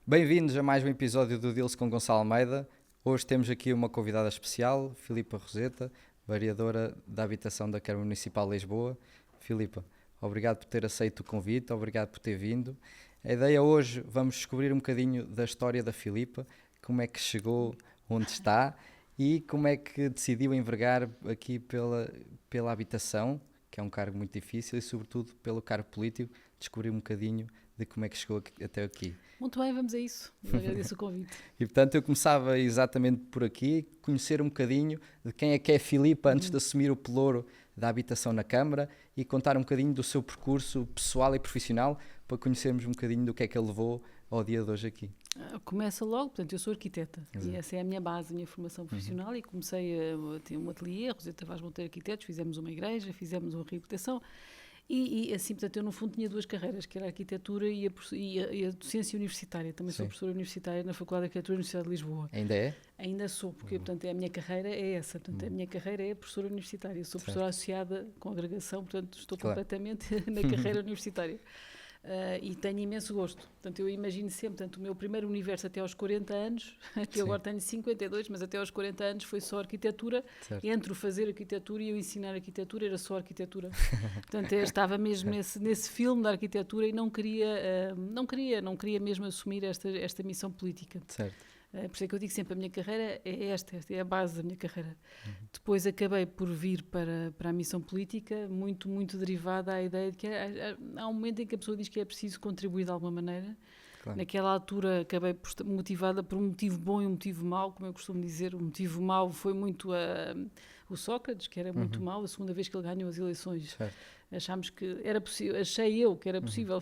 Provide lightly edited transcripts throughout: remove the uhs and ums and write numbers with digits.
Bem-vindos a mais um episódio do Deals com Gonçalo Almeida. Hoje temos aqui uma convidada especial, Filipa Roseta, vereadora da Habitação da Câmara Municipal de Lisboa. Filipa, obrigado por ter aceito o convite, obrigado por ter vindo. A ideia hoje, vamos descobrir um bocadinho da história da Filipa, como é que chegou onde está e como é que decidiu envergar aqui pela habitação, que é um cargo muito difícil, e sobretudo pelo cargo político, descobrir um bocadinho de como é que chegou até aqui. Muito bem, vamos a isso. Eu agradeço o convite. E portanto eu começava exatamente por aqui, conhecer um bocadinho de quem é a Filipa antes de assumir o pelouro da habitação na Câmara e contar um bocadinho do seu percurso pessoal e profissional para conhecermos um bocadinho do que é que ele levou ao dia de hoje aqui. Começa logo, portanto, eu sou arquiteta. Exato. E essa é a minha base, a minha formação profissional. E comecei a ter um ateliê, Roseta Vaz Monteiro Arquitetos, fizemos uma igreja, fizemos uma reabilitação. E assim, portanto, eu no fundo tinha duas carreiras, que era a arquitetura e a docência universitária. Também sou Sim. professora universitária na Faculdade de Arquitetura da Universidade de Lisboa. Ainda é? Ainda sou, porque portanto, a minha carreira é essa. Portanto, a minha carreira é professora universitária. Eu sou professora associada com agregação, portanto, estou completamente na carreira universitária. E tenho imenso gosto. Portanto, eu imagino sempre, portanto, o meu primeiro universo até aos 40 anos, que eu agora tenho 52, mas até aos 40 anos foi só arquitetura. Certo. Entre o fazer arquitetura e o ensinar arquitetura era só arquitetura. Portanto, eu estava mesmo nesse filme da arquitetura e não queria mesmo assumir esta missão política. Certo. Por isso é que eu digo sempre, a minha carreira é esta é a base da minha carreira. Depois acabei por vir para a missão política, muito, muito derivada à ideia de que há um momento em que a pessoa diz que é preciso contribuir de alguma maneira. Claro. Naquela altura acabei motivada por um motivo bom e um motivo mau, como eu costumo dizer. O motivo mau foi muito o Sócrates, que era muito mau, a segunda vez que ele ganhou as eleições. Certo. Achámos que era possível, achei eu que era possível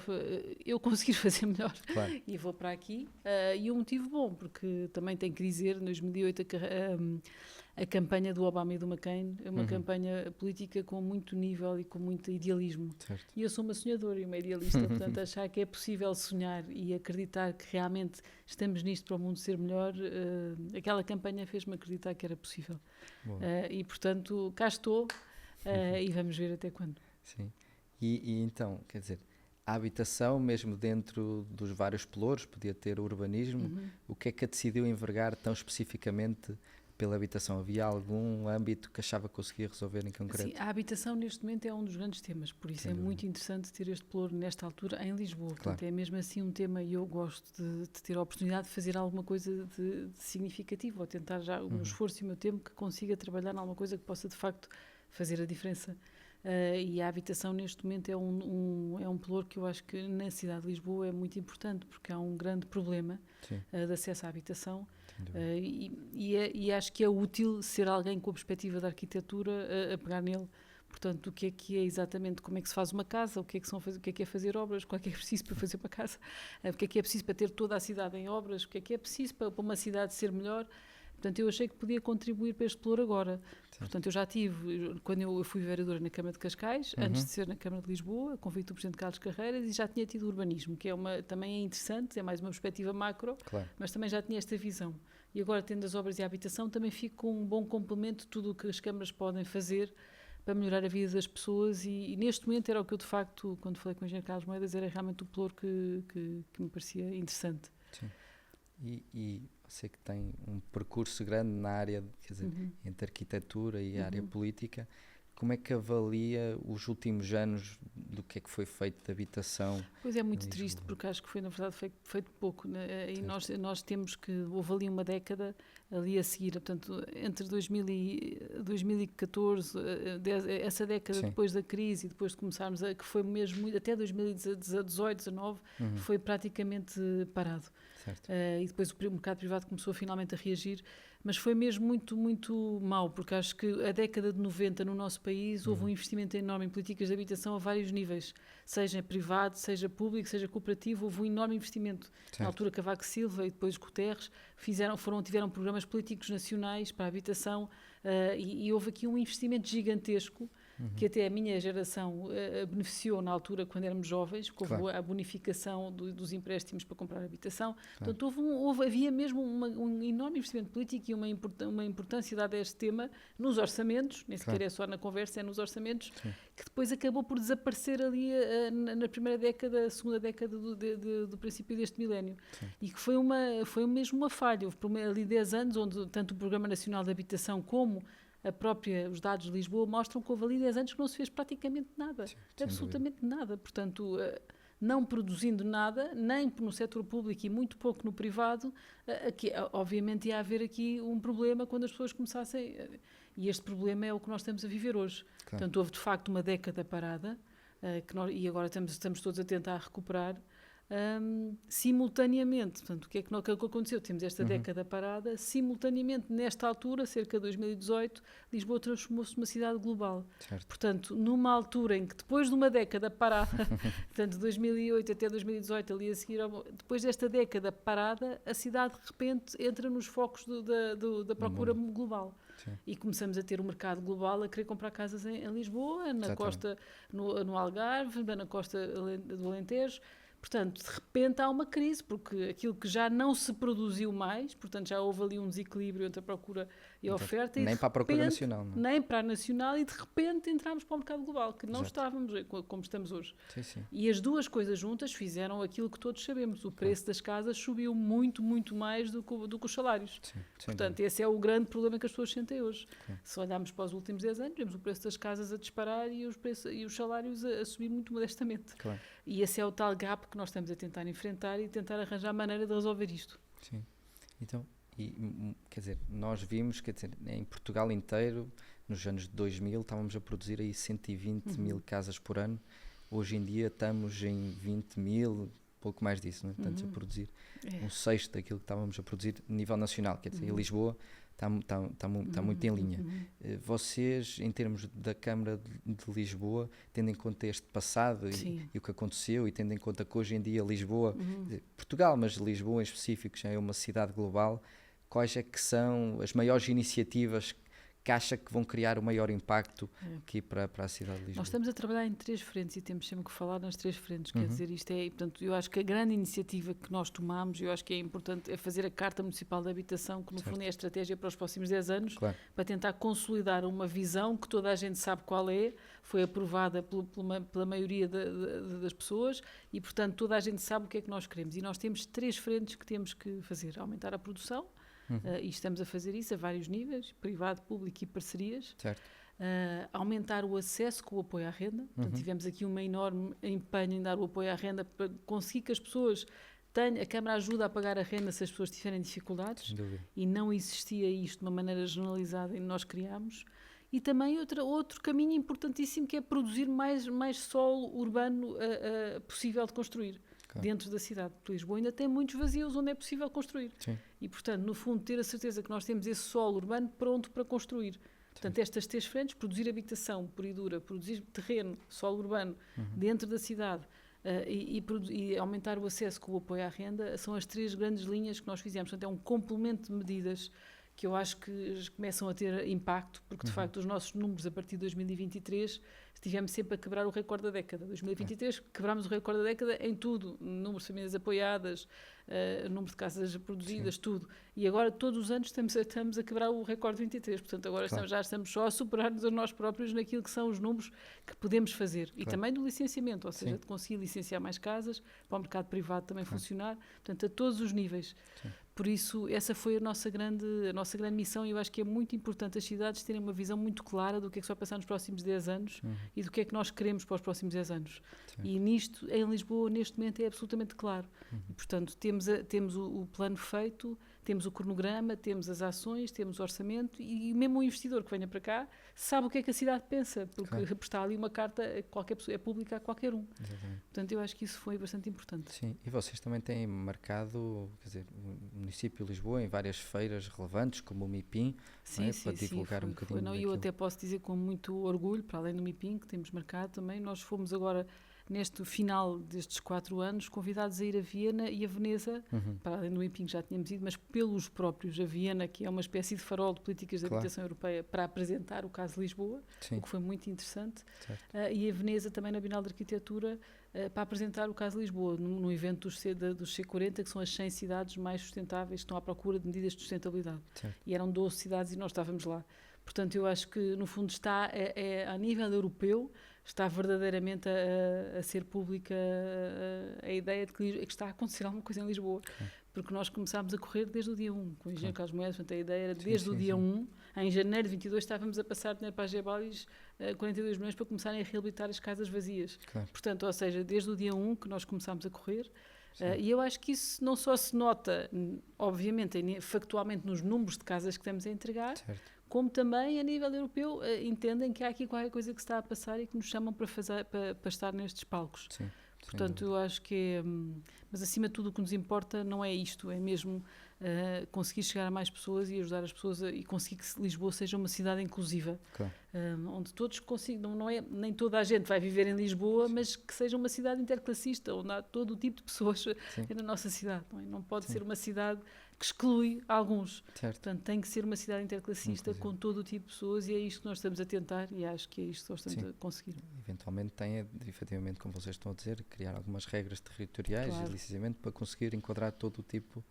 eu conseguir fazer melhor. Claro. E vou para aqui. E um motivo bom, porque também tenho que dizer, em 2008 a campanha do Obama e do McCain é uma campanha política com muito nível e com muito idealismo. Certo. E eu sou uma sonhadora e uma idealista, portanto achar que é possível sonhar e acreditar que realmente estamos nisto para o mundo ser melhor, aquela campanha fez-me acreditar que era possível. E portanto cá estou e vamos ver até quando. Sim. E então, quer dizer, a habitação, mesmo dentro dos vários pelouros, podia ter o urbanismo, o que é que a decidiu envergar tão especificamente pela habitação? Havia algum âmbito que achava que conseguia resolver em concreto? Sim, a habitação neste momento é um dos grandes temas, por isso é muito interessante ter este pelouro nesta altura em Lisboa. Claro. Portanto, é mesmo assim um tema e eu gosto de ter a oportunidade de fazer alguma coisa de significativo, ou tentar já um esforço e o meu tempo que consiga trabalhar em alguma coisa que possa de facto fazer a diferença. E a habitação neste momento é um pelouro que eu acho que na cidade de Lisboa é muito importante, porque há um grande problema de acesso à habitação. E acho que é útil ser alguém com a perspectiva da arquitetura a pegar nele. Portanto, o que é exatamente, como é que se faz uma casa, o que é fazer obras, o que é preciso para fazer uma casa, o que é preciso para ter toda a cidade em obras, o que é preciso para uma cidade ser melhor. Portanto, eu achei que podia contribuir para este pelouro agora. Certo. Portanto, eu já tive, quando eu fui vereadora na Câmara de Cascais, antes de ser na Câmara de Lisboa, a convite do Presidente Carlos Carreiras, e já tinha tido urbanismo, que também é interessante, é mais uma perspectiva macro, claro. Mas também já tinha esta visão. E agora, tendo as obras e a habitação, também fico com um bom complemento de tudo o que as câmaras podem fazer para melhorar a vida das pessoas e neste momento era o que eu, de facto, quando falei com o engenheiro Carlos Moedas, era realmente o pelouro que me parecia interessante. Sim. E você que tem um percurso grande na área, quer dizer, entre arquitetura e a área política, como é que avalia os últimos anos do que é que foi feito de habitação? Pois é muito triste, porque acho que foi, na verdade, feito pouco, né? E nós temos que, houve ali uma década ali a seguir, portanto, entre 2014, essa década depois da crise e depois de começarmos, que foi mesmo, até 2018, 2019, foi praticamente parado. E depois o mercado privado começou finalmente a reagir, mas foi mesmo muito, muito mau, porque acho que a década de 90 no nosso país houve um investimento enorme em políticas de habitação a vários níveis, seja privado, seja público, seja cooperativo, houve um enorme investimento. Certo. Na altura Cavaco Silva e depois Guterres tiveram programas políticos nacionais para a habitação e houve aqui um investimento gigantesco que até a minha geração beneficiou na altura, quando éramos jovens, porque houve a bonificação dos empréstimos para comprar habitação. Portanto, havia mesmo um enorme investimento político e uma importância dada a este tema nos orçamentos, nem sequer é só na conversa, é nos orçamentos, que depois acabou por desaparecer ali na primeira década, segunda década do princípio deste milénio. E que foi mesmo uma falha. Houve ali 10 anos, onde tanto o Programa Nacional de Habitação como os dados de Lisboa mostram que houve ali 10 anos que não se fez praticamente nada, absolutamente nada. Portanto, não produzindo nada, nem no setor público e muito pouco no privado, obviamente ia haver aqui um problema quando as pessoas começassem, e este problema é o que nós estamos a viver hoje. Portanto, houve de facto uma década parada, e agora estamos todos a tentar recuperar, simultaneamente. Portanto, o que é que aconteceu? Temos esta década parada, simultaneamente, nesta altura, cerca de 2018, Lisboa transformou-se numa cidade global. Certo. Portanto, numa altura em que, depois de uma década parada, portanto, de 2008 até 2018, ali a seguir, depois desta década parada, a cidade, de repente, entra nos focos da procura global. Sim. E começamos a ter um mercado global a querer comprar casas em Lisboa, na costa, no Algarve, na costa do Alentejo. Portanto, de repente há uma crise, porque aquilo que já não se produziu mais, portanto já houve ali um desequilíbrio entre a procura e a oferta. Nem para a procura nacional. Não? Nem para a nacional, e de repente entramos para o mercado global, que não estávamos como estamos hoje. Sim. E as duas coisas juntas fizeram aquilo que todos sabemos. O preço das casas subiu muito, muito mais do que os salários. Portanto, esse é o grande problema que as pessoas sentem hoje. Se olharmos para os últimos 10 anos, vemos o preço das casas a disparar e os salários a subir muito modestamente. E esse é o tal gap que nós estamos a tentar enfrentar e tentar arranjar maneira de resolver isto. Sim. Então, quer dizer, nós vimos, em Portugal inteiro, nos anos de 2000, estávamos a produzir aí 120 mil casas por ano. Hoje em dia estamos em 20 mil, pouco mais disso, não é? Estamos a produzir um sexto daquilo que estávamos a produzir a nível nacional. Quer dizer, em Lisboa está muito em linha. Vocês, em termos da Câmara de Lisboa, tendo em conta este passado e o que aconteceu, e tendo em conta que hoje em dia Lisboa, Portugal, mas Lisboa em específico já é uma cidade global, quais é que são as maiores iniciativas que acha que vão criar o maior impacto aqui para a cidade de Lisboa? Nós estamos a trabalhar em 3 frentes e temos sempre que falar nas 3 frentes. Quer dizer, portanto, eu acho que a grande iniciativa que nós tomamos, eu acho que é importante, é fazer a Carta Municipal de Habitação, que no fundo é a estratégia para os próximos 10 anos, para tentar consolidar uma visão que toda a gente sabe qual é, foi aprovada pela maioria das pessoas e, portanto, toda a gente sabe o que é que nós queremos. E nós temos 3 frentes que temos que fazer: aumentar a produção, e estamos a fazer isso a vários níveis, privado, público e parcerias. Aumentar o acesso com o apoio à renda. Portanto, tivemos aqui um enorme empenho em dar o apoio à renda para conseguir que as pessoas a Câmara ajuda a pagar a renda se as pessoas tiverem dificuldades, e não existia isto de uma maneira generalizada e nós criámos. E também outro caminho importantíssimo, que é produzir mais solo urbano possível de construir dentro da cidade. Porque Lisboa ainda tem muitos vazios onde é possível construir. E, portanto, no fundo, ter a certeza que nós temos esse solo urbano pronto para construir. Portanto, estas 3 frentes: produzir habitação pura e dura, produzir terreno, solo urbano, dentro da cidade, e aumentar o acesso com o apoio à renda, são as 3 grandes linhas que nós fizemos. Portanto, é um complemento de medidas que eu acho que começam a ter impacto, porque, de facto, os nossos números a partir de 2023 estivemos sempre a quebrar o recorde da década. 2023 quebrámos o recorde da década em tudo: número de famílias apoiadas, número de casas produzidas, tudo. E agora, todos os anos, estamos a quebrar o recorde de 23. Portanto, agora já estamos só a superar-nos a nós próprios naquilo que são os números que podemos fazer. E também do licenciamento, ou seja, de conseguir licenciar mais casas, para o mercado privado também funcionar, portanto, a todos os níveis. Por isso, essa foi a nossa grande missão, e eu acho que é muito importante as cidades terem uma visão muito clara do que é que se vai passar nos próximos 10 anos e do que é que nós queremos para os próximos 10 anos. E nisto, em Lisboa, neste momento, é absolutamente claro. E, portanto, temos o plano feito, temos o cronograma, temos as ações, temos o orçamento, e mesmo o investidor que venha para cá sabe o que é que a cidade pensa, porque está ali uma carta, qualquer pessoa, é pública a qualquer um. Portanto, eu acho que isso foi bastante importante. Sim, e vocês também têm marcado, quer dizer, o município de Lisboa em várias feiras relevantes, como o MIPIM, para divulgar um bocadinho. Eu até posso dizer com muito orgulho, para além do MIPIM, que temos marcado também, nós fomos agora neste final destes 4 anos, convidados a ir a Viena e a Veneza, para além do IPIN que já tínhamos ido, mas pelos próprios, a Viena, que é uma espécie de farol de políticas de habitação europeia, para apresentar o caso de Lisboa, o que foi muito interessante, e a Veneza também na Bienal de Arquitetura, para apresentar o caso de Lisboa, no evento dos C40, que são as 100 cidades mais sustentáveis, que estão à procura de medidas de sustentabilidade. E eram 12 cidades e nós estávamos lá. Portanto, eu acho que, no fundo, está a nível europeu, está verdadeiramente a ser pública a ideia de que está a acontecer alguma coisa em Lisboa. Porque nós começámos a correr desde o dia 1, com o engenheiro Carlos Moedas, portanto, a ideia era desde o dia 1, em janeiro de 22, estávamos a passar dinheiro para a Gebalis, 42 milhões para começarem a reabilitar as casas vazias. Portanto, ou seja, desde o dia 1 que nós começámos a correr, e eu acho que isso não só se nota, obviamente, factualmente nos números de casas que estamos a entregar, como também a nível europeu entendem que há aqui qualquer coisa que se está a passar e que nos chamam para estar nestes palcos. Portanto, eu acho que é... Mas, acima de tudo, o que nos importa não é isto, é mesmo conseguir chegar a mais pessoas e ajudar as pessoas e conseguir que Lisboa seja uma cidade inclusiva. Onde todos consigam, não é, nem toda a gente vai viver em Lisboa, mas que seja uma cidade interclassista, onde há todo o tipo de pessoas na nossa cidade. Não pode ser uma cidade que exclui alguns. Portanto, tem que ser uma cidade interclassista com todo o tipo de pessoas e é isto que nós estamos a tentar e acho que é isto que nós estamos a conseguir. Eventualmente tem, efetivamente, como vocês estão a dizer, criar algumas regras territoriais e licenciamento para conseguir enquadrar todo o tipo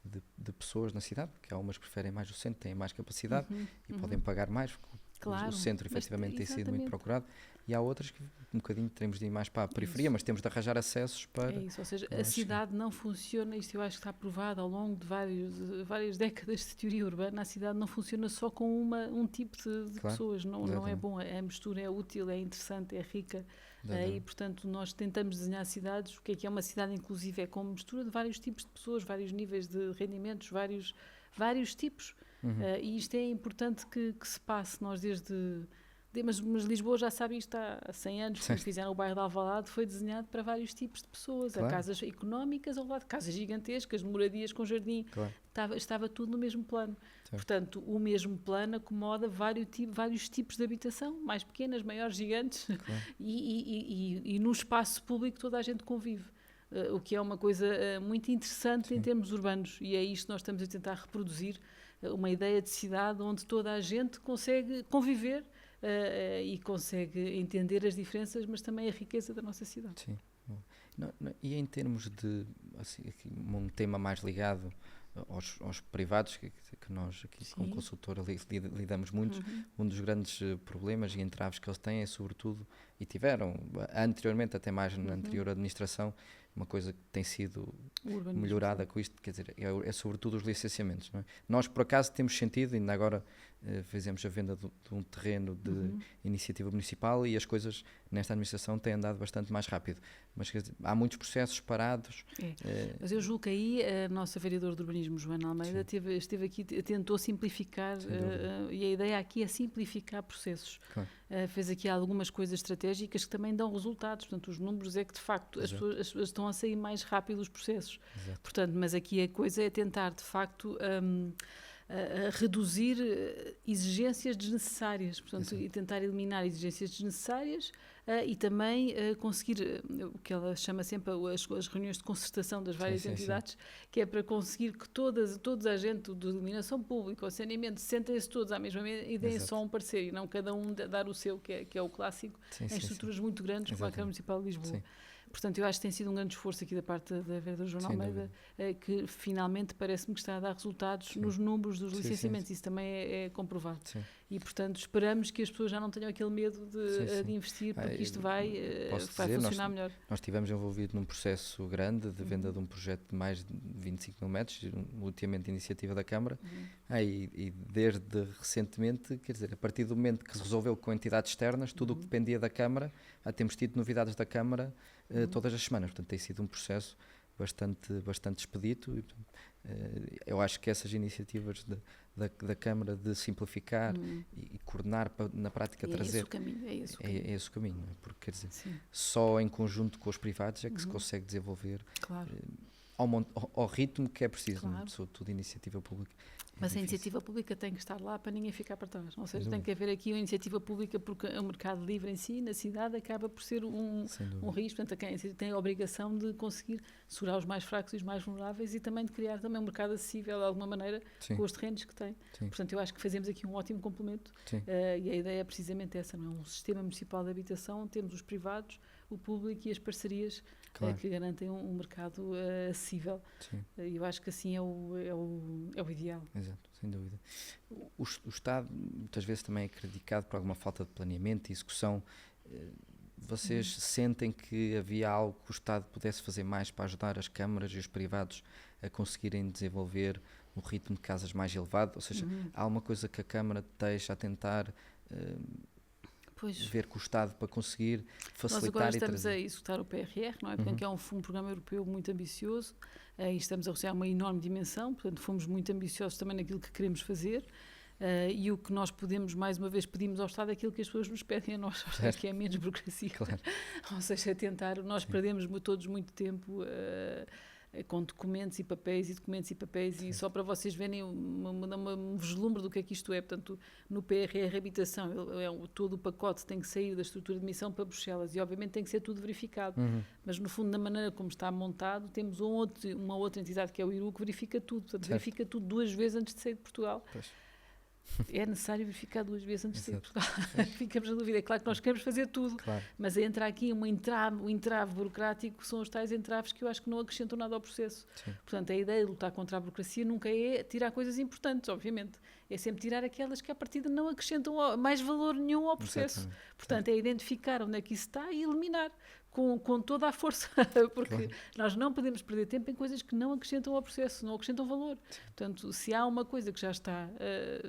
de pessoas na cidade, porque há umas que preferem mais o centro, têm mais capacidade e podem pagar mais, porque o centro efetivamente tem sido muito procurado, e há outras que um bocadinho teremos de ir mais para a periferia, mas temos de arranjar acessos para... É isso, ou seja, a cidade não funciona, isto eu acho que está provado ao longo de várias décadas de teoria urbana, a cidade não funciona só com um tipo de pessoas, não é bom, a mistura é útil, é interessante, é rica, e portanto nós tentamos desenhar cidades, o que é uma cidade inclusiva? É como mistura de vários tipos de pessoas, vários níveis de rendimentos, vários tipos, e isto é importante que se passe, nós mas Lisboa já sabe isto há 100 anos, quando fizeram o bairro de Alvalade, foi desenhado para vários tipos de pessoas, há casas económicas, ao lado de casas gigantescas, moradias com jardim, estava tudo no mesmo plano. Portanto, o mesmo plano acomoda vários tipos de habitação, mais pequenas, maiores, gigantes, e no espaço público toda a gente convive. O que é uma coisa muito interessante em termos urbanos, e é isto que nós estamos a tentar reproduzir, uma ideia de cidade onde toda a gente consegue conviver e consegue entender as diferenças, mas também a riqueza da nossa cidade. E em termos de assim, um tema mais ligado aos privados, que nós aqui como consultora lidamos muito, um dos grandes problemas e entraves que eles têm é sobretudo, e tiveram anteriormente, até mais na anterior administração, uma coisa que tem sido melhorada com isto, quer dizer, é sobretudo os licenciamentos, não é? Nós, por acaso, temos sentido, ainda agora fizemos a venda de um terreno de iniciativa municipal e as coisas nesta administração têm andado bastante mais rápido, mas quer dizer, há muitos processos parados. Mas eu julgo que aí a nossa vereadora de urbanismo, Joana Almeida, esteve aqui, tentou simplificar, e a ideia aqui é simplificar processos. Fez aqui algumas coisas estratégicas que também dão resultados, portanto os números é que de facto as pessoas estão a sair mais rápido dos processos. Portanto, mas aqui a coisa é tentar de facto a reduzir exigências desnecessárias, portanto, e tentar eliminar exigências desnecessárias e também conseguir o que ela chama sempre as reuniões de concertação das várias entidades, que é para conseguir que toda a gente de iluminação pública, o saneamento, sentem-se todos à mesma mesa e deem só um parecer e não cada um dar o seu, que é o clássico, em estruturas muito grandes como a Câmara Municipal de Lisboa. Portanto, eu acho que tem sido um grande esforço aqui da parte da vereadora Joana Almeida, que finalmente parece-me que está a dar resultados nos números dos licenciamentos. Isso também é comprovado. E, portanto, esperamos que as pessoas já não tenham aquele medo de investir, porque isto vai funcionar melhor. Nós estivemos envolvidos num processo grande de venda de um projeto de mais de 25 mil metros, ultimamente iniciativa da Câmara, e desde recentemente, quer dizer, a partir do momento que se resolveu com entidades externas, tudo o que dependia da Câmara, temos tido novidades da Câmara todas as semanas, portanto tem sido um processo bastante expedito e, portanto, eu acho que essas iniciativas da Câmara de simplificar e coordenar na prática trazer... É esse o caminho, porque quer dizer, só em conjunto com os privados é que se consegue desenvolver ao ritmo que é preciso, Claro. sobretudo iniciativa pública. Mas a iniciativa pública tem que estar lá para ninguém ficar para trás. Ou seja, Sem tem dúvida. que haver aqui uma iniciativa pública, porque o mercado livre em si, na cidade, acaba por ser um risco. Portanto, quem tem a obrigação de conseguir segurar os mais fracos e os mais vulneráveis e também de criar também um mercado acessível, de alguma maneira, Sim. com os terrenos que tem. Sim. Portanto, eu acho que fazemos aqui um ótimo complemento. E a ideia é precisamente essa, não é? Um sistema municipal de habitação, temos os privados, o público e as parcerias que garantem um mercado acessível. E eu acho que assim é o ideal. Exato, sem dúvida. O Estado muitas vezes também é criticado por alguma falta de planeamento e execução. Vocês sentem que havia algo que o Estado pudesse fazer mais para ajudar as câmaras e os privados a conseguirem desenvolver um ritmo de casas mais elevado? Ou seja, há alguma coisa que a Câmara esteja a tentar ver com o Estado para conseguir facilitar? Nós agora estamos a executar o PRR, não é? Portanto, é um programa europeu muito ambicioso e estamos a receber uma enorme dimensão, portanto fomos muito ambiciosos também naquilo que queremos fazer e o que nós podemos, mais uma vez, pedimos ao Estado é aquilo que as pessoas nos pedem a nós, que é menos burocracia. Claro. Ou seja, nós perdemos todos muito tempo com documentos e papéis e só para vocês verem um vislumbre do que é que isto é. Portanto, no PRR Habitação, todo o pacote tem que sair da estrutura de missão para Bruxelas e obviamente tem que ser tudo verificado, mas no fundo, da maneira como está montado, temos uma outra entidade que é o IRU que verifica tudo, portanto verifica tudo 2 vezes antes de sair de Portugal. Pois. É necessário verificar 2 vezes antes de sair de Portugal. Ficamos na dúvida. É claro que nós queremos fazer tudo, mas entra aqui um entrave burocrático, são os tais entraves que eu acho que não acrescentam nada ao processo. Portanto, a ideia de lutar contra a burocracia nunca é tirar coisas importantes, obviamente. É sempre tirar aquelas que à partida não acrescentam mais valor nenhum ao processo. Exatamente. Portanto, é identificar onde é que isso está e eliminar com toda a força, porque nós não podemos perder tempo em coisas que não acrescentam ao processo, não acrescentam valor. Portanto, se há uma coisa que já está,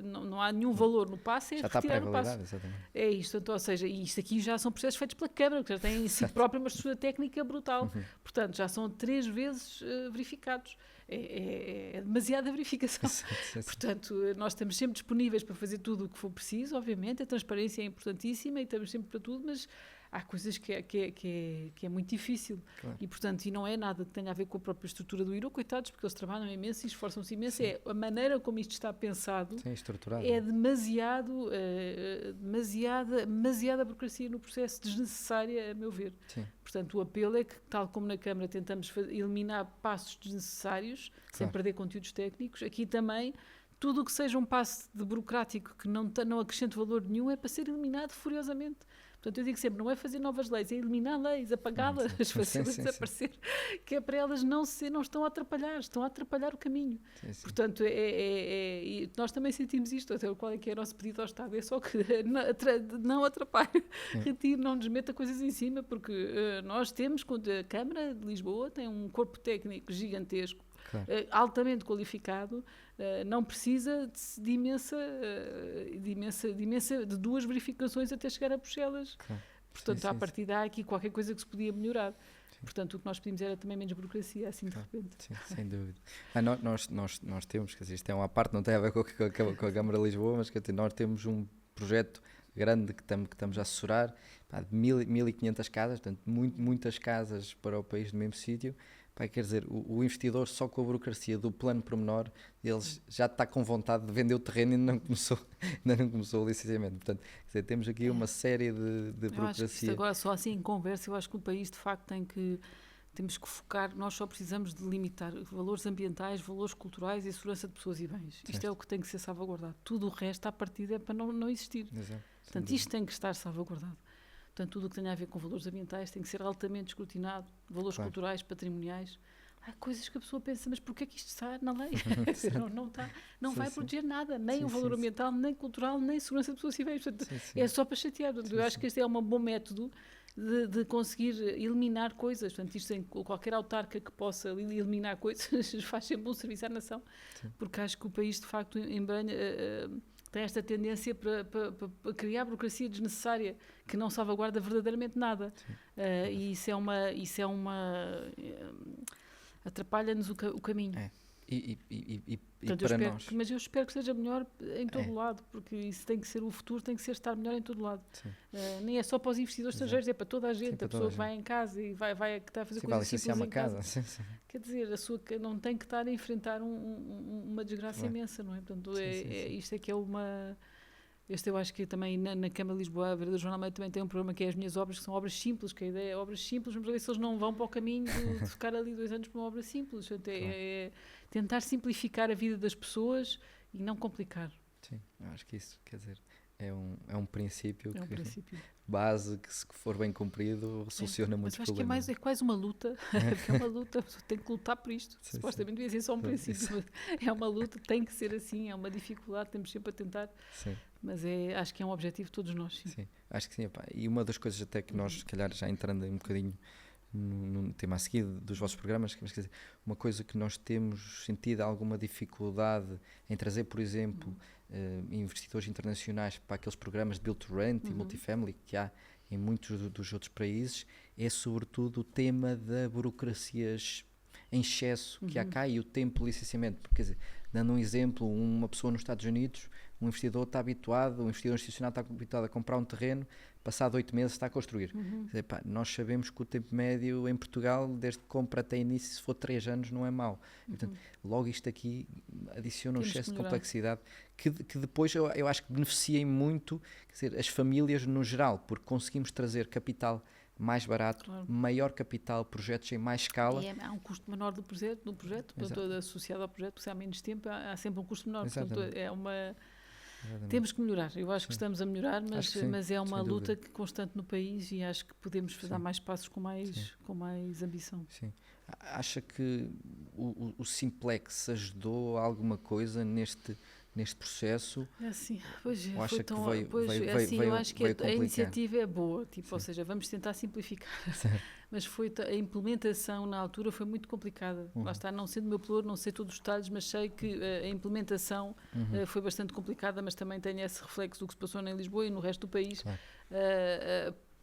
não há nenhum valor no passe, é já retirar o passe. Exatamente. É isto, então, ou seja, e isto aqui já são processos feitos pela Câmara, que já têm em si própria uma estrutura técnica brutal. Portanto, já são 3 vezes verificados. É demasiada verificação. Portanto, nós estamos sempre disponíveis para fazer tudo o que for preciso, obviamente, a transparência é importantíssima e estamos sempre para tudo, mas há coisas que é muito difícil e, portanto, e não é nada que tenha a ver com a própria estrutura do IRU, coitados, porque eles trabalham imenso e esforçam-se imenso. É a maneira como isto está pensado. Estruturado. É demasiada burocracia no processo, desnecessária, a meu ver. Portanto, o apelo é que, tal como na Câmara tentamos eliminar passos desnecessários, sem perder conteúdos técnicos, aqui também tudo o que seja um passo de burocrático que não acrescente valor nenhum é para ser eliminado furiosamente. Portanto, eu digo sempre, não é fazer novas leis, é eliminar leis, apagá-las, fazê-las desaparecer, que é para elas não estão a atrapalhar, estão a atrapalhar o caminho. Portanto, nós também sentimos isto, até qual é que é o nosso pedido ao Estado, é só que não atrapalhe, retire, não nos meta coisas em cima, porque nós temos, a Câmara de Lisboa tem um corpo técnico gigantesco, altamente qualificado, não precisa de 2 verificações até chegar a Bruxelas. Portanto, à partida há aqui qualquer coisa que se podia melhorar. Portanto, o que nós pedimos era também menos burocracia, assim de repente. Sem dúvida. Nós temos, quer dizer, isto é uma parte, não tem a ver com a Câmara de Lisboa, mas quer dizer, nós temos um projeto grande que estamos a assessorar, de 1.500 casas, portanto, muitas casas para o país no mesmo sítio. Quer dizer, o investidor só com a burocracia do plano pormenor, eles já está com vontade de vender o terreno e ainda não começou o licenciamento. Portanto, quer dizer, temos aqui uma série de burocracia. Eu acho que agora, só assim em conversa, eu acho que o país de facto temos que focar, nós só precisamos de limitar valores ambientais, valores culturais e segurança de pessoas e bens. Isto é o que tem que ser salvaguardado. Tudo o resto, à partida, é para não existir. Portanto, isto tem que estar salvaguardado. Portanto, tudo o que tenha a ver com valores ambientais tem que ser altamente escrutinado, valores culturais, patrimoniais. Há coisas que a pessoa pensa, mas porquê é que isto está na lei? não vai proteger nada, nem o valor ambiental, nem cultural, nem segurança de pessoas civis. Portanto, é só para chatear. Eu acho que este é um bom método de conseguir eliminar coisas. Portanto, isto em qualquer autarca que possa eliminar coisas faz sempre um serviço à nação, porque acho que o país, de facto, embranha... tem esta tendência para criar burocracia desnecessária que não salvaguarda verdadeiramente nada. E isso é uma atrapalha-nos o caminho. Portanto, para nós. Mas eu espero que seja melhor em todo lado, porque isso tem que ser o futuro, tem que ser estar melhor em todo lado. Nem é só para os investidores estrangeiros, é para toda a gente. A pessoa que vai em casa e vai que está a fazer coisas simples em casa. Quer dizer, a sua não tem que estar a enfrentar uma desgraça imensa, não é? Portanto, isto é que é uma... eu acho que também na Câmara de Lisboa, a Vereadora Joana Almeida também tem um problema que é as minhas obras, que são obras simples, que a ideia é obras simples, mas se eles não vão para o caminho de ficar ali 2 anos para uma obra simples. Portanto, é tentar simplificar a vida das pessoas e não complicar. Sim, eu acho que isso, quer dizer, é um princípio, princípio base que, se for bem cumprido, soluciona muitos problemas. Mas acho que é quase uma luta, porque é uma luta, a pessoa tem que lutar por isto. Supostamente devia ser só um princípio, mas é uma luta, tem que ser assim, é uma dificuldade, temos sempre a tentar. Sim. Mas acho que é um objetivo de todos nós. Sim, acho que sim. E uma das coisas até que nós, se calhar, já entrando um bocadinho no tema a seguir dos vossos programas, quer dizer, uma coisa que nós temos sentido alguma dificuldade em trazer, por exemplo, investidores internacionais para aqueles programas de Build to Rent e Multifamily que há em muitos dos outros países, é sobretudo o tema da burocracias em excesso que há cá e o tempo de licenciamento. Porque, quer dizer, dando um exemplo, uma pessoa nos Estados Unidos, um investidor institucional está habituado a comprar um terreno, passado 8 meses está a construir. Quer dizer, nós sabemos que o tempo médio em Portugal, desde que compra até início, se for 3 anos, não é mau. Portanto, logo isto aqui adiciona um excesso de complexidade que depois eu acho que beneficia muito, quer dizer, as famílias no geral, porque conseguimos trazer capital mais barato, maior capital, projetos em mais escala. Há um custo menor do projeto portanto, associado ao projeto, porque se há menos tempo, há sempre um custo menor. Portanto, é uma... Temos que melhorar. Eu acho que estamos a melhorar, mas é uma luta constante no país e acho que podemos dar mais passos com mais ambição. Sim. Acha que o Simplex ajudou a alguma coisa neste processo? É assim, pois ou acha que veio eu acho que a iniciativa é boa, ou seja, vamos tentar simplificar. Mas a implementação na altura foi muito complicada. Lá está, não sendo o meu pluro, não sei todos os detalhes, mas sei que a implementação foi bastante complicada, mas também tem esse reflexo do que se passou em Lisboa e no resto do país.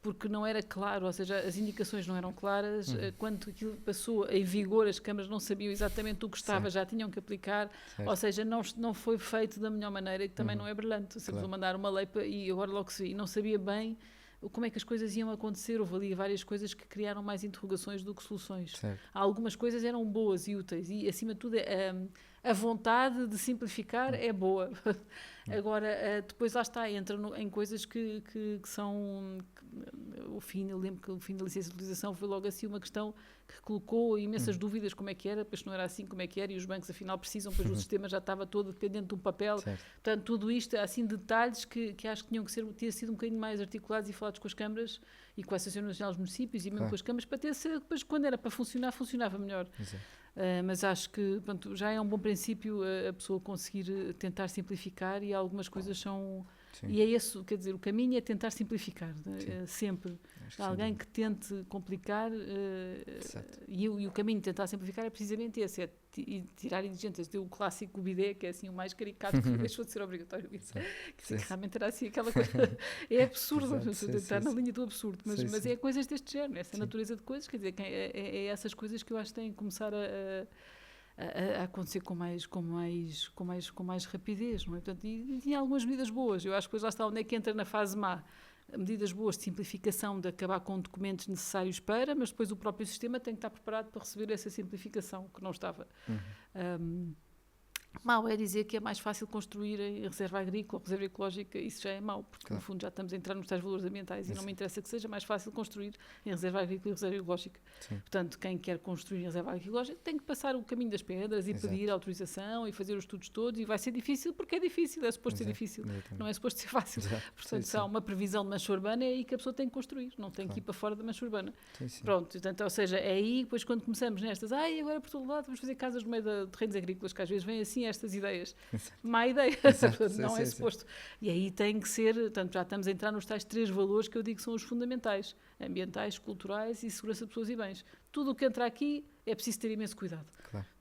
Porque não era claro, ou seja, as indicações não eram claras, quando aquilo passou em vigor, as câmaras não sabiam exatamente o que estava, já tinham que aplicar, ou seja, não foi feito da melhor maneira e também não é brilhante. Se vou mandar uma lei e agora logo se viu, e não sabia bem como é que as coisas iam acontecer, houve ali várias coisas que criaram mais interrogações do que soluções. Algumas coisas eram boas e úteis e, acima de tudo, a vontade de simplificar é boa. Agora, depois lá está, entra em coisas que são... eu lembro que o fim da licença de utilização foi logo assim uma questão que colocou imensas dúvidas como é que era, depois não era assim como é que era e os bancos afinal precisam, pois o sistema já estava todo dependente de um papel. Portanto, tudo isto, assim, detalhes que acho que tinham que ter sido um bocadinho mais articulados e falados com as câmaras e com a Associação Nacional dos Municípios e mesmo com as câmaras para ter sido, depois quando era para funcionar, funcionava melhor. Mas acho que pronto, já é um bom princípio a pessoa conseguir tentar simplificar e algumas coisas são... E é esse, quer dizer, o caminho é tentar simplificar, sempre. Alguém que tente complicar e o caminho de tentar simplificar é precisamente esse, é tirar exigências. Tem o clássico bidé, que é assim o mais caricato, que deixou de ser obrigatório. Que realmente era assim aquela coisa, é absurdo, está na linha do absurdo, mas é coisas deste género, essa natureza de coisas, quer dizer, é essas coisas que eu acho que têm que começar a acontecer com mais rapidez, não é? Portanto, e tinha algumas medidas boas. Eu acho que depois lá está onde é que entra na fase má. Medidas boas de simplificação, de acabar com documentos necessários para, mas depois o próprio sistema tem que estar preparado para receber essa simplificação, que não estava. Mau é dizer que é mais fácil construir em reserva agrícola ou reserva ecológica, isso já é mau, porque no fundo já estamos a entrar nos tais valores ambientais e não me interessa que seja mais fácil construir em reserva agrícola e reserva ecológica. Portanto, quem quer construir em reserva ecológica tem que passar o caminho das pedras e pedir autorização e fazer os estudos todos e vai ser difícil porque é difícil, é suposto ser difícil, não é suposto ser fácil. Portanto, se há uma previsão de mancha urbana é aí que a pessoa tem que construir, não tem que ir para fora da mancha urbana. Pronto, portanto, ou seja, é aí depois quando começamos nestas, agora por todo lado vamos fazer casas no meio de terrenos agrícolas, que às vezes vêm assim estas ideias. Má ideia, não é suposto. E aí tem que ser, portanto, já estamos a entrar nos tais 3 valores que eu digo que são os fundamentais, ambientais, culturais e segurança de pessoas e bens. Tudo o que entra aqui é preciso ter imenso cuidado.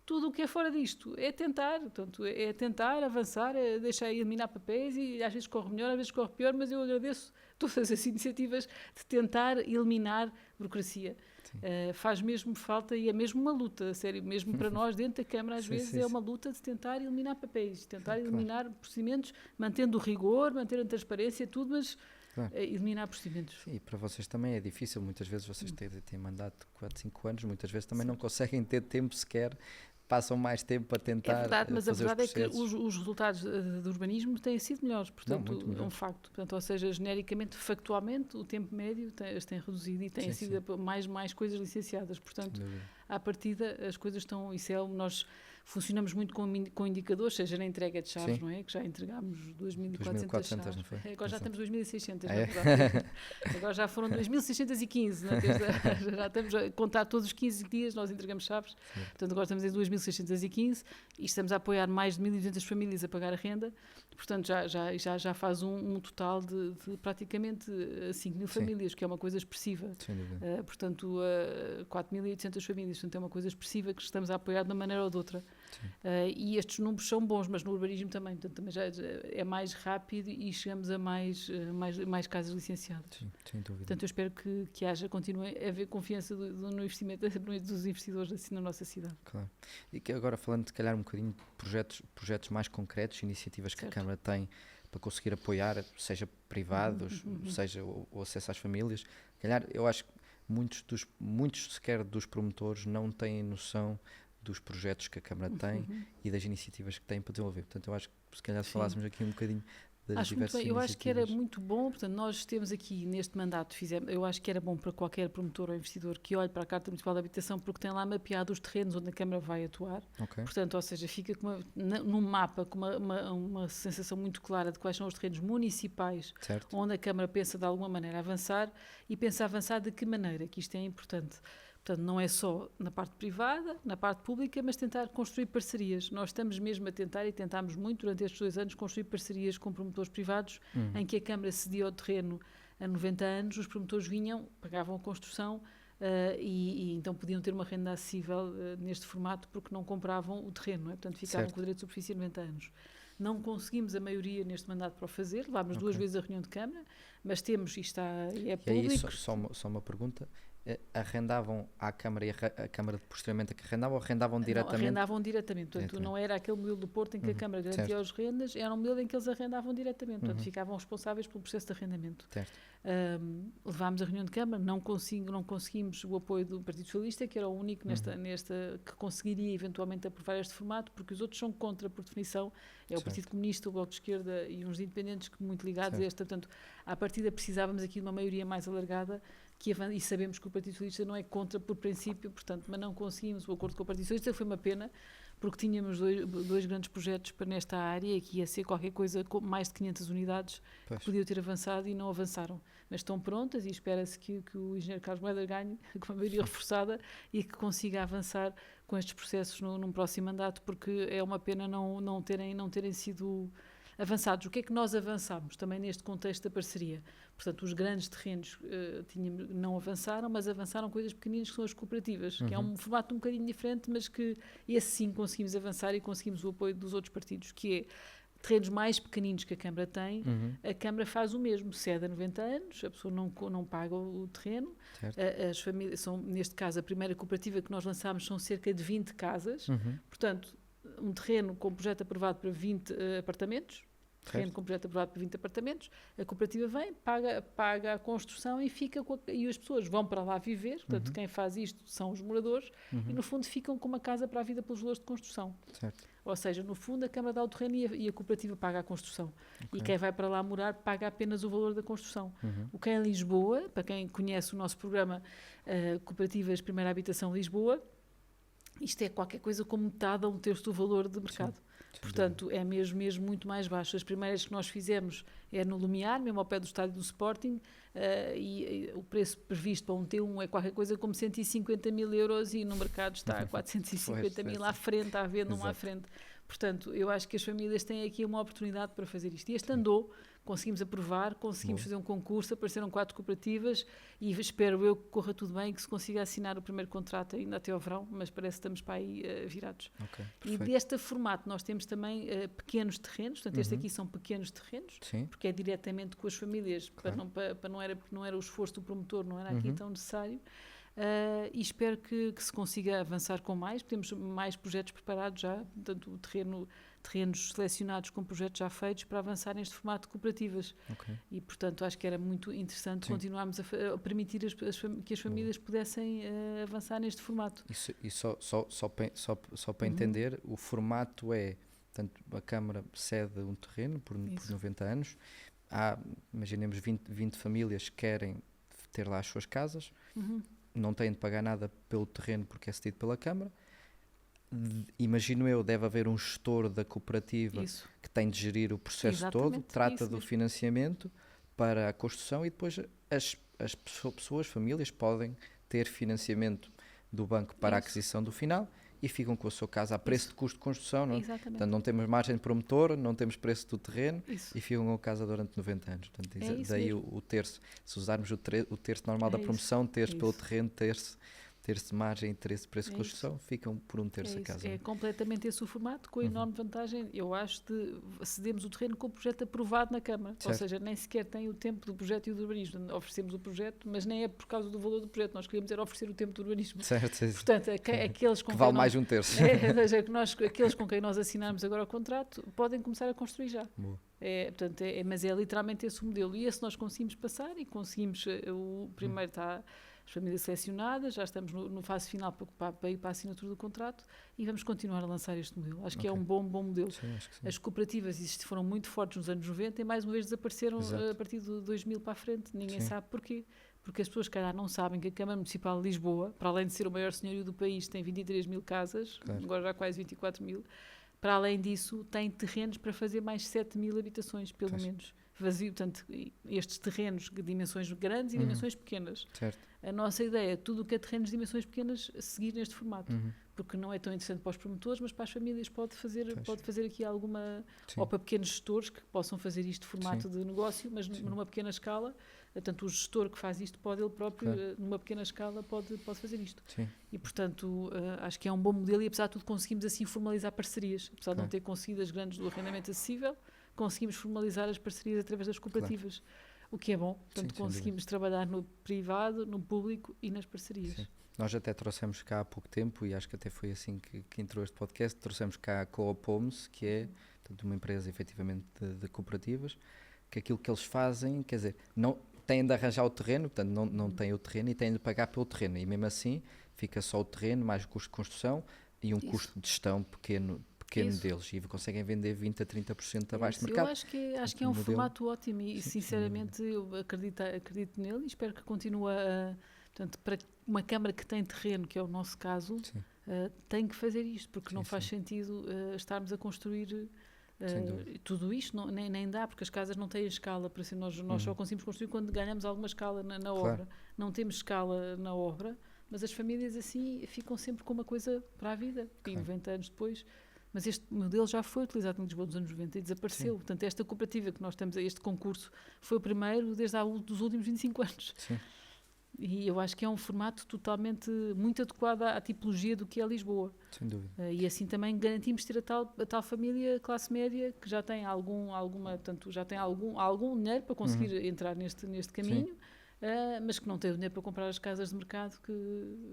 Tudo o que é fora disto é tentar, portanto, é tentar avançar, é deixar eliminar papéis e às vezes corre melhor, às vezes corre pior, mas eu agradeço todas as iniciativas de tentar eliminar burocracia. faz mesmo falta e é mesmo uma luta, a sério, mesmo para nós dentro da Câmara, às vezes é uma luta de tentar eliminar papéis, tentar eliminar procedimentos, mantendo o rigor, mantendo a transparência, tudo, mas eliminar procedimentos. Sim, e para vocês também é difícil, muitas vezes vocês têm mandato de 4, 5 anos, muitas vezes também não conseguem ter tempo sequer, passam mais tempo a tentar fazer os processos. Mas a verdade é que os resultados do urbanismo têm sido melhores, portanto, é um facto. Portanto, ou seja, genericamente, factualmente, o tempo médio tem reduzido e tem sido mais coisas licenciadas. Portanto, à partida, as coisas estão... Nós funcionamos muito com indicadores, seja na entrega de chaves, não é? Que já entregámos 2.400 chaves. Não foi? Agora já temos 2.600. Agora já foram 2.615. Já estamos a contar todos os 15 dias, nós entregamos chaves. Portanto, agora estamos em 2.615 e estamos a apoiar mais de 1.200 famílias a pagar a renda. Portanto, já faz um total de praticamente 5.000 famílias, que é uma coisa expressiva. Portanto, 4.800 famílias. Portanto, é uma coisa expressiva que estamos a apoiar de uma maneira ou de outra. E estes números são bons, mas no urbanismo também. Portanto, também já é mais rápido e chegamos a mais casas licenciadas. Sim, sem dúvida. Portanto, eu espero que continue a haver confiança no investimento dos investidores assim na nossa cidade. Claro. E que agora falando, se calhar, um bocadinho de projetos mais concretos, iniciativas que a Câmara tem para conseguir apoiar, seja privados, seja o acesso às famílias. Se calhar, eu acho que muitos sequer dos promotores não têm noção dos projetos que a Câmara tem e das iniciativas que tem para desenvolver. Portanto, eu acho que se calhar se falássemos aqui um bocadinho das diversas iniciativas. Eu acho que era muito bom, portanto, nós temos aqui neste mandato, eu acho que era bom para qualquer promotor ou investidor que olhe para a Carta Municipal de Habitação, porque tem lá mapeado os terrenos onde a Câmara vai atuar. Portanto, ou seja, fica num mapa com uma sensação muito clara de quais são os terrenos municipais onde a Câmara pensa de alguma maneira avançar e pensa avançar de que maneira, que isto é importante. Portanto, não é só na parte privada, na parte pública, mas tentar construir parcerias. Nós estamos mesmo a tentar, e tentámos muito durante estes 2 anos, construir parcerias com promotores privados, em que a Câmara cedia o terreno a 90 anos, os promotores vinham, pagavam a construção e então podiam ter uma renda acessível neste formato porque não compravam o terreno, não é? Portanto, ficavam com o direito de superfície a 90 anos. Não conseguimos a maioria neste mandato para o fazer, levámos 2 vezes a reunião de Câmara, mas temos, e é público. E aí, só uma pergunta, arrendavam à Câmara e a Câmara posteriormente arrendavam ou arrendavam diretamente? Não, arrendavam diretamente, portanto não era aquele modelo do Porto em que a Câmara garantia as rendas, era um modelo em que eles arrendavam diretamente, portanto ficavam responsáveis pelo processo de arrendamento. Levámos a reunião de Câmara, não conseguimos o apoio do Partido Socialista, que era o único que conseguiria eventualmente aprovar este formato, porque os outros são contra, por definição, é o Partido Comunista, o Bloco de Esquerda e uns independentes muito ligados a esta, portanto, à partida precisávamos aqui de uma maioria mais alargada, e sabemos que o Partido Socialista não é contra por princípio, portanto, mas não conseguimos o acordo com o Partido Socialista, foi uma pena, porque tínhamos dois grandes projetos para nesta área, que ia ser qualquer coisa com mais de 500 unidades, que podiam ter avançado e não avançaram. Mas estão prontas e espera-se que o engenheiro Carlos Moedas ganhe com a maioria reforçada e que consiga avançar com estes processos num próximo mandato, porque é uma pena não terem sido avançados. O que é que nós avançámos também neste contexto da parceria? Portanto, os grandes terrenos não avançaram, mas avançaram coisas pequeninas que são as cooperativas, que é um formato um bocadinho diferente, mas que esse sim conseguimos avançar e conseguimos o apoio dos outros partidos, que é terrenos mais pequeninos que a Câmara tem, a Câmara faz o mesmo, cede a 90 anos, a pessoa não paga o terreno, as famílias são, neste caso, a primeira cooperativa que nós lançámos são cerca de 20 casas, portanto, um terreno com projeto aprovado para 20 apartamentos, terreno com projeto aprovado para 20 apartamentos, a cooperativa vem, paga a construção e e as pessoas vão para lá viver, portanto, quem faz isto são os moradores, e no fundo ficam com uma casa para a vida pelos valores de construção. Ou seja, no fundo a Câmara dá o terreno e a cooperativa paga a construção. E quem vai para lá morar paga apenas o valor da construção. O que é em Lisboa, para quem conhece o nosso programa Cooperativas Primeira Habitação Lisboa, isto é qualquer coisa como metade a 1/3 do valor de mercado. Portanto, é mesmo muito mais baixo. As primeiras que nós fizemos é no Lumiar, mesmo ao pé do estádio do Sporting, e o preço previsto para um T1 é qualquer coisa como 150 mil euros e no mercado está a 450 mil à frente, à venda à frente. Portanto, eu acho que as famílias têm aqui uma oportunidade para fazer isto. E este andou, conseguimos aprovar, conseguimos fazer um concurso, apareceram 4 cooperativas e espero eu que corra tudo bem, que se consiga assinar o primeiro contrato ainda até ao verão, mas parece que estamos para aí virados. E deste formato nós temos também pequenos terrenos, portanto este aqui são pequenos terrenos, porque é diretamente com as famílias, porque não era o esforço do promotor, não era aqui tão necessário. e espero que se consiga avançar com mais. Temos mais projetos preparados já, portanto, terrenos selecionados com projetos já feitos para avançar neste formato de cooperativas. Ok. E, portanto, acho que era muito interessante Sim. continuarmos a permitir que as famílias pudessem avançar neste formato. E só para entender, o formato é, portanto, a Câmara cede um terreno por 90 anos, imaginemos 20 famílias que querem ter lá as suas casas, não têm de pagar nada pelo terreno porque é cedido pela Câmara. Imagino eu, deve haver um gestor da cooperativa que tem de gerir o processo todo, trata do financiamento para a construção e depois as pessoas, famílias, podem ter financiamento do banco para a aquisição do final e ficam com a sua casa a preço de custo de construção, não é? Portanto, não temos margem de promotor, não temos preço do terreno e ficam com a casa durante 90 anos. Portanto, daí o terço. Se usarmos o terço normal da promoção, terço pelo terreno, terço margem e preço de construção, ficam por um terço a casa. É completamente esse o formato, com a enorme vantagem, eu acho, de cedemos o terreno com o projeto aprovado na Câmara. Ou seja, nem sequer tem o tempo do projeto e do urbanismo. Oferecemos o projeto, mas nem é por causa do valor do projeto. Nós queríamos era oferecer o tempo do urbanismo. Portanto, aqueles com que vale mais de um terço. Aqueles com quem nós assinarmos agora o contrato podem começar a construir já. Portanto, mas é literalmente esse o modelo. E esse nós conseguimos passar e conseguimos, o primeiro está as famílias selecionadas, já estamos no fase final para ir para a assinatura do contrato e vamos continuar a lançar este modelo. Acho que é um bom modelo. Sim, acho que sim. As cooperativas foram muito fortes nos anos 90 e mais uma vez desapareceram a partir de 2000 para a frente. Ninguém sabe porquê. Porque as pessoas, se calhar, não sabem que a Câmara Municipal de Lisboa, para além de ser o maior senhorio do país, tem 23 mil casas, agora já quase 24 mil. Para além disso, tem terrenos para fazer mais 7 mil habitações, pelo menos. Vazio, portanto, estes terrenos de dimensões grandes e dimensões pequenas. A nossa ideia é tudo o que é terrenos de dimensões pequenas seguir neste formato, porque não é tão interessante para os promotores, mas para as famílias pode fazer aqui alguma, ou para pequenos gestores que possam fazer isto de formato de negócio, mas numa pequena escala. Portanto, o gestor que faz isto pode ele próprio, numa pequena escala, pode fazer isto. E, portanto, acho que é um bom modelo e, apesar de tudo, conseguimos assim formalizar parcerias. Apesar de não ter conseguido as grandes do arrendamento acessível, conseguimos formalizar as parcerias através das cooperativas, o que é bom. Portanto, conseguimos trabalhar no privado, no público e nas parcerias. Sim. Nós até trouxemos cá há pouco tempo, e acho que até foi assim que entrou este podcast, trouxemos cá a Co-op Homes, que é portanto, uma empresa efetivamente de cooperativas, que aquilo que eles fazem, quer dizer, não têm de arranjar o terreno, portanto não têm o terreno e têm de pagar pelo terreno, e mesmo assim fica só o terreno, mais o custo de construção e um custo de gestão pequeno deles, e conseguem vender 20% a 30% abaixo do mercado. Eu acho que é um formato ótimo e sinceramente eu acredito nele e espero que continue portanto, para uma Câmara que tem terreno, que é o nosso caso, tem que fazer isto, porque não faz sentido estarmos a construir tudo isto, nem dá, porque as casas não têm escala, para ser nós só conseguimos construir quando ganhamos alguma escala na obra. Não temos escala na obra, mas as famílias assim ficam sempre com uma coisa para a vida, e 90 anos depois. Mas este modelo já foi utilizado em Lisboa nos anos 90 e desapareceu. Portanto, esta cooperativa que nós temos, este concurso, foi o primeiro desde dos últimos 25 anos. E eu acho que é um formato totalmente muito adequado à tipologia do que é Lisboa. Sem dúvida. E assim também garantimos ter a tal família classe média que já tem portanto, já tem algum dinheiro para conseguir entrar neste caminho. Mas que não tem o dinheiro para comprar as casas de mercado que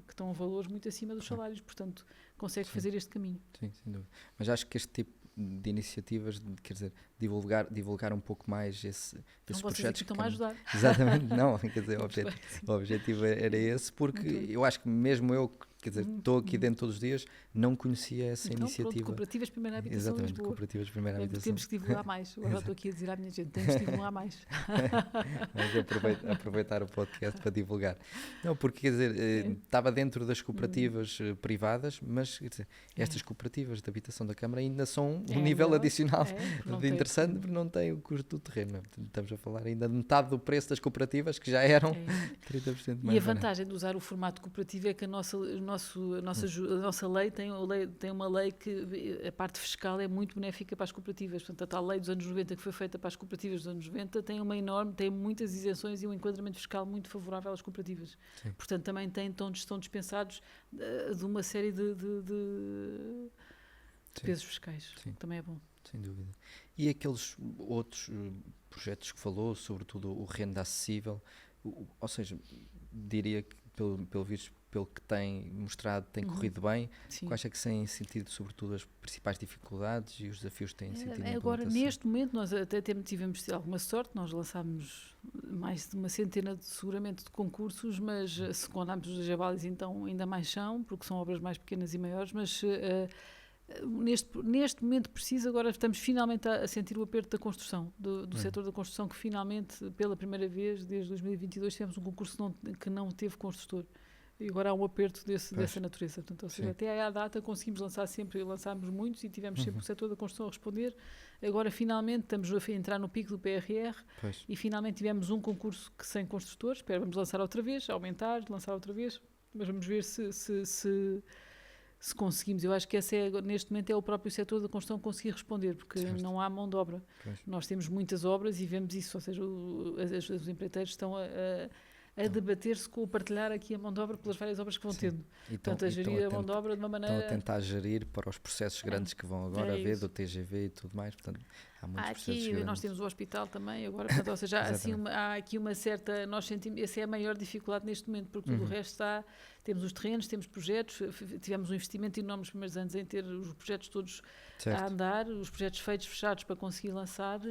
estão a valores muito acima dos salários, portanto consegue fazer este caminho. Sim, sem dúvida. Mas acho que este tipo de iniciativas, quer dizer, divulgar um pouco mais esses projetos. Estão a ajudar. Exatamente, não, quer dizer, o objetivo era esse, porque eu acho que mesmo eu, quer dizer, estou aqui dentro todos os dias, não conhecia essa iniciativa. Pronto, cooperativas de primeira habitação. Exatamente, Lisboa. cooperativas de primeira habitação. Temos que divulgar mais. Agora já estou aqui a dizer à minha gente, temos que divulgar mais. Mas aproveitar o podcast para divulgar. Não, porque quer dizer, estava dentro das cooperativas privadas, mas quer dizer, estas cooperativas de habitação da Câmara ainda são um nível adicional de interessante, porque não tem o custo do terreno. Estamos a falar ainda de metade do preço das cooperativas, que já eram 30% mais. E a vantagem de usar o formato cooperativo é que a nossa lei tem uma lei que a parte fiscal é muito benéfica para as cooperativas. Portanto, a tal lei dos anos 90 que foi feita para as cooperativas dos anos 90 tem muitas isenções e um enquadramento fiscal muito favorável às cooperativas. Portanto, também estão dispensados de uma série de pesos fiscais. Também é bom. Sem dúvida. E aqueles outros projetos que falou, sobretudo o renda acessível, ou seja, diria que pelo visto, pelo que tem mostrado, tem corrido bem. Sim. Quais é que têm sentido, sobretudo, as principais dificuldades e os desafios que têm sentido na Agora, implementação? neste momento, nós até tivemos alguma sorte, nós lançámos mais de uma centena, seguramente, de concursos, mas se contarmos os jabalis, então ainda mais são, porque são obras mais pequenas e maiores, mas neste momento preciso, agora estamos finalmente a sentir o aperto da construção, do setor da construção, que finalmente, pela primeira vez, desde 2022, tivemos um concurso que não teve construtor. E agora há um aperto dessa natureza. Portanto, ou seja, até à data conseguimos lançar sempre, lançámos muitos e tivemos sempre o setor da construção a responder. Agora, finalmente, estamos a entrar no pico do PRR e finalmente tivemos um concurso sem construtores. Espero, vamos lançar outra vez, lançar outra vez, mas vamos ver se conseguimos. Eu acho que neste momento é o próprio setor da construção conseguir responder, porque não há mão de obra. Nós temos muitas obras e vemos isso, ou seja, os empreiteiros estão a debater-se com o partilhar aqui a mão de obra pelas várias obras que vão tendo. Portanto, a gerir a mão de obra de uma maneira... Estão a tentar gerir para os processos grandes que vão agora haver, do TGV e tudo mais, portanto, há muitos processos grandes. Nós temos o hospital também agora, portanto, ou seja, há aqui uma certa... Nós sentimos, essa é a maior dificuldade neste momento, porque tudo o resto temos os terrenos, temos projetos, tivemos um investimento enorme nos primeiros anos em ter os projetos todos a andar, os projetos feitos, fechados para conseguir lançar,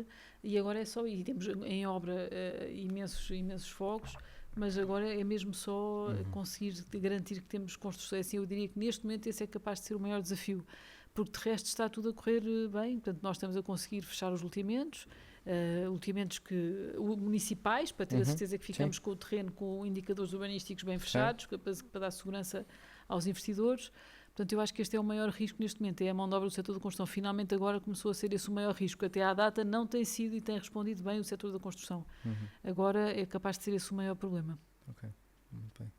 e agora é só, e temos em obra imensos fogos, mas agora é mesmo só conseguir garantir que temos construção. Assim, eu diria que neste momento esse é capaz de ser o maior desafio, porque de resto está tudo a correr bem. Portanto, nós estamos a conseguir fechar os loteamentos municipais, para ter a certeza que ficamos com o terreno com indicadores urbanísticos bem fechados, para dar segurança aos investidores. Portanto, eu acho que este é o maior risco neste momento, é a mão de obra do setor da construção. Finalmente agora começou a ser esse o maior risco. Até à data não tem sido e tem respondido bem o setor da construção. Agora é capaz de ser esse o maior problema. Ok, muito bem.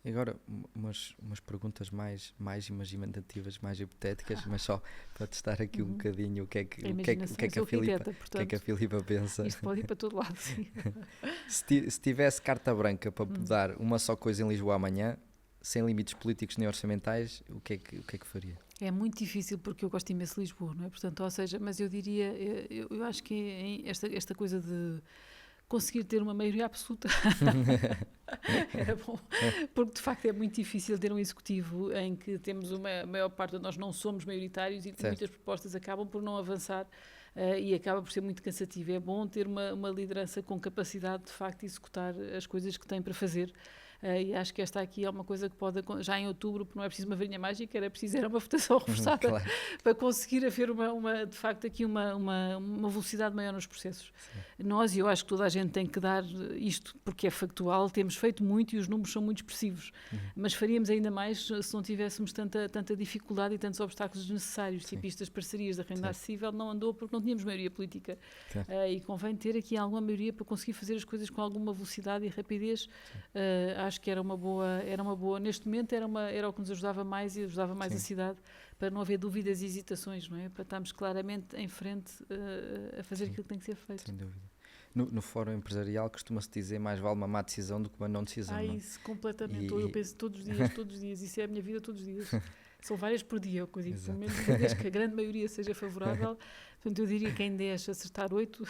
E agora umas perguntas mais imaginativas, mais hipotéticas, mas só para testar aqui um bocadinho o que é que a Filipa pensa. Isto pode ir para todo lado, sim. Se tivesse carta branca para mudar uma só coisa em Lisboa amanhã, sem limites políticos nem orçamentais, o que é que faria? É muito difícil porque eu gosto imenso de Lisboa, não é? Portanto, ou seja, mas eu diria, eu acho que esta coisa de conseguir ter uma maioria absoluta era bom, porque de facto é muito difícil ter um executivo em que temos a maior parte de nós não somos maioritários e muitas propostas acabam por não avançar e acaba por ser muito cansativo. É bom ter uma liderança com capacidade de facto de executar as coisas que tem para fazer. E acho que esta aqui é uma coisa que pode, já em outubro, porque não é preciso uma varinha mágica, era uma votação reforçada para conseguir haver de facto aqui uma velocidade maior nos processos. E eu acho que toda a gente tem que dar isto, porque é factual, temos feito muito e os números são muito expressivos, mas faríamos ainda mais se não tivéssemos tanta dificuldade e tantos obstáculos desnecessários, tipo isto das parcerias da renda acessível não andou porque não tínhamos maioria política, e convém ter aqui alguma maioria para conseguir fazer as coisas com alguma velocidade e rapidez. Acho que era uma boa, neste momento era o que nos ajudava mais e ajudava mais a cidade, para não haver dúvidas e hesitações, não é? Para estarmos claramente em frente a fazer aquilo que tem que ser feito. Sem dúvida. No fórum empresarial costuma-se dizer mais vale uma má decisão do que uma não decisão. Isso, completamente. Eu penso todos os dias, isso é a minha vida todos os dias. São várias por dia, o que eu digo, pelo menos uma vez que a grande maioria seja favorável. Portanto, eu diria que em 10 acertar 8,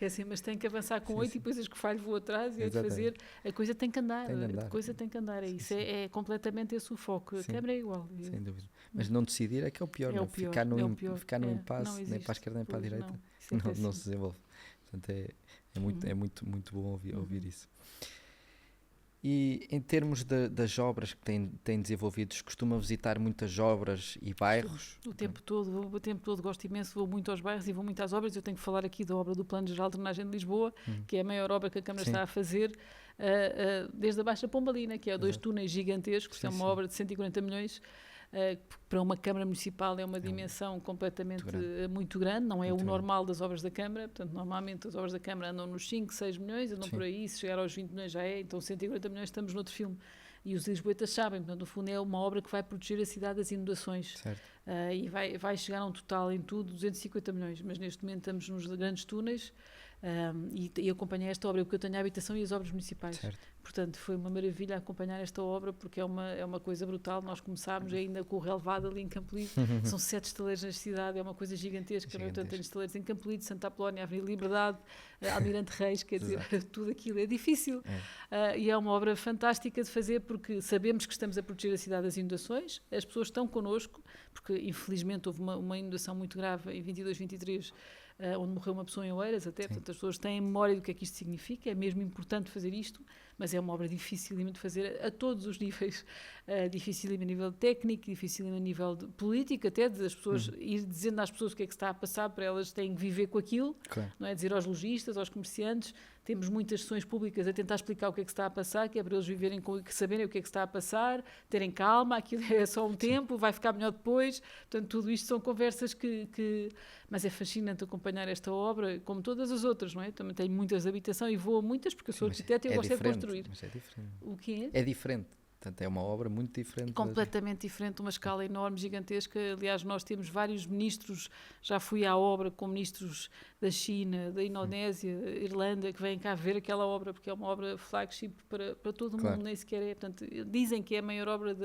é assim, mas tem que avançar com 8 e depois as que falho vou atrás e é de fazer. A coisa tem que andar, é isso, é completamente esse o foco. A Câmara é igual. Sem dúvida. Mas não decidir é que é o pior, não? Ficar no impasse, nem para a esquerda nem para a direita, não se desenvolve. Portanto, é muito bom ouvir isso. E em termos das obras que têm desenvolvidos, costuma visitar muitas obras e bairros? O tempo todo gosto imenso, vou muito aos bairros e vou muito às obras. Eu tenho que falar aqui da obra do Plano Geral de Drenagem de Lisboa, que é a maior obra que a Câmara está a fazer, desde a Baixa Pombalina, que é 2 túneis gigantescos, que é uma obra de 140 milhões, para uma Câmara Municipal é uma dimensão completamente muito grande, não é o normal das obras da Câmara. Portanto, normalmente as obras da Câmara andam nos 5, 6 milhões, andam por aí, se chegar aos 20 milhões já é, então 140 milhões estamos noutro filme. E os lisboetas sabem, portanto, no fundo é uma obra que vai proteger a cidade das inundações. E vai chegar a um total em tudo 250 milhões, mas neste momento estamos nos grandes túneis. E acompanhei esta obra porque eu tenho a habitação e as obras municipais. portanto foi uma maravilha acompanhar esta obra, porque é uma coisa brutal. Nós começámos ainda com o relevado ali em Campolide, são 7 estaleiros na cidade, é uma coisa gigantesca, não é? Portanto, tem estaleiros em Campolide, Santa Apolónia, Avenida Liberdade, Almirante Reis, quer dizer, tudo aquilo é difícil. E é uma obra fantástica de fazer, porque sabemos que estamos a proteger a cidade das inundações, as pessoas estão connosco, porque infelizmente houve uma inundação muito grave em 22, 23, onde morreu uma pessoa em Oeiras até, portanto as pessoas têm memória do que é que isto significa, é mesmo importante fazer isto, mas é uma obra dificílima de fazer a todos os níveis, dificílima a nível técnico, dificílima a nível político, até das pessoas ir dizendo às pessoas o que é que se está a passar, para elas têm que viver com aquilo, não é? Dizer aos lojistas, aos comerciantes, temos muitas sessões públicas a tentar explicar o que é que se está a passar, que é para eles viverem saberem o que é que se está a passar, terem calma, aquilo é só um tempo, vai ficar melhor depois, portanto tudo isto são conversas mas é fascinante acompanhar esta obra, como todas as outras, não é? Também tenho muitas de habitação e vou a muitas, porque eu sou arquiteta e eu gosto de construir. Mas é diferente. O que é? É diferente. Portanto, é uma obra muito diferente. Completamente diferente, uma escala enorme, gigantesca. Aliás, nós temos vários ministros, já fui à obra com ministros da China, da Indonésia, Irlanda, que vêm cá ver aquela obra, porque é uma obra flagship para todo o mundo, nem sequer é. Portanto, dizem que é a maior obra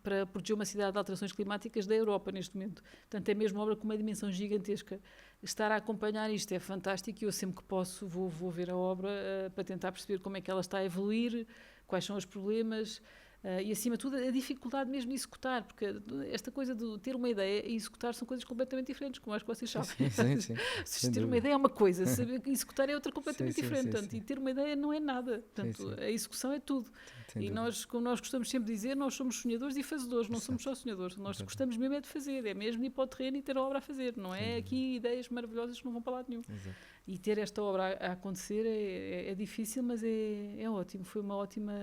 para proteger uma cidade de alterações climáticas da Europa neste momento. Portanto, é mesmo uma obra com uma dimensão gigantesca. Estar a acompanhar isto é fantástico e eu sempre que posso vou ver a obra para tentar perceber como é que ela está a evoluir, quais são os problemas e, acima de tudo, a dificuldade mesmo de executar, porque esta coisa de ter uma ideia e executar são coisas completamente diferentes, como acho que vocês sabem. Sim. Ter uma ideia é uma coisa, saber executar é outra completamente diferente. Portanto, e ter uma ideia não é nada. Portanto, a execução é tudo. E nós, como nós gostamos sempre de dizer, nós somos sonhadores e fazedores, não somos só sonhadores. Nós gostamos mesmo é de fazer, é mesmo ir para o terreno e ter a obra a fazer. Não é aqui ideias maravilhosas que não vão para lado nenhum. E ter esta obra a acontecer é difícil, mas é ótimo. Foi uma ótima...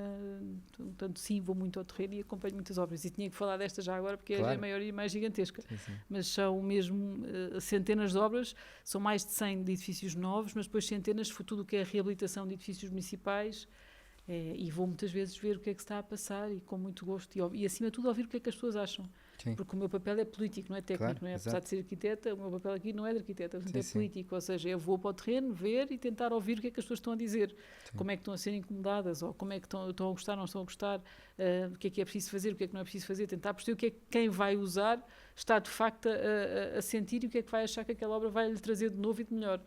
Portanto, sim, vou muito ao terreno e acompanho muitas obras. E tinha que falar desta já agora, porque é a maior e mais gigantesca. Mas são mesmo centenas de obras, são mais de 100 de edifícios novos, mas depois centenas de tudo o que é a reabilitação de edifícios municipais. E vou muitas vezes ver o que é que está a passar e com muito gosto. E acima de tudo, ouvir o que é que as pessoas acham. Porque o meu papel é político, não é técnico, não é? Apesar de ser arquiteta, o meu papel aqui não é de arquiteta, é político, ou seja, eu vou para o terreno ver e tentar ouvir o que é que as pessoas estão a dizer, como é que estão a ser incomodadas, ou como é que estão a gostar, não estão a gostar, o que é preciso fazer, o que é que não é preciso fazer, tentar perceber o que é que quem vai usar está de facto a sentir e o que é que vai achar que aquela obra vai lhe trazer de novo e de melhor.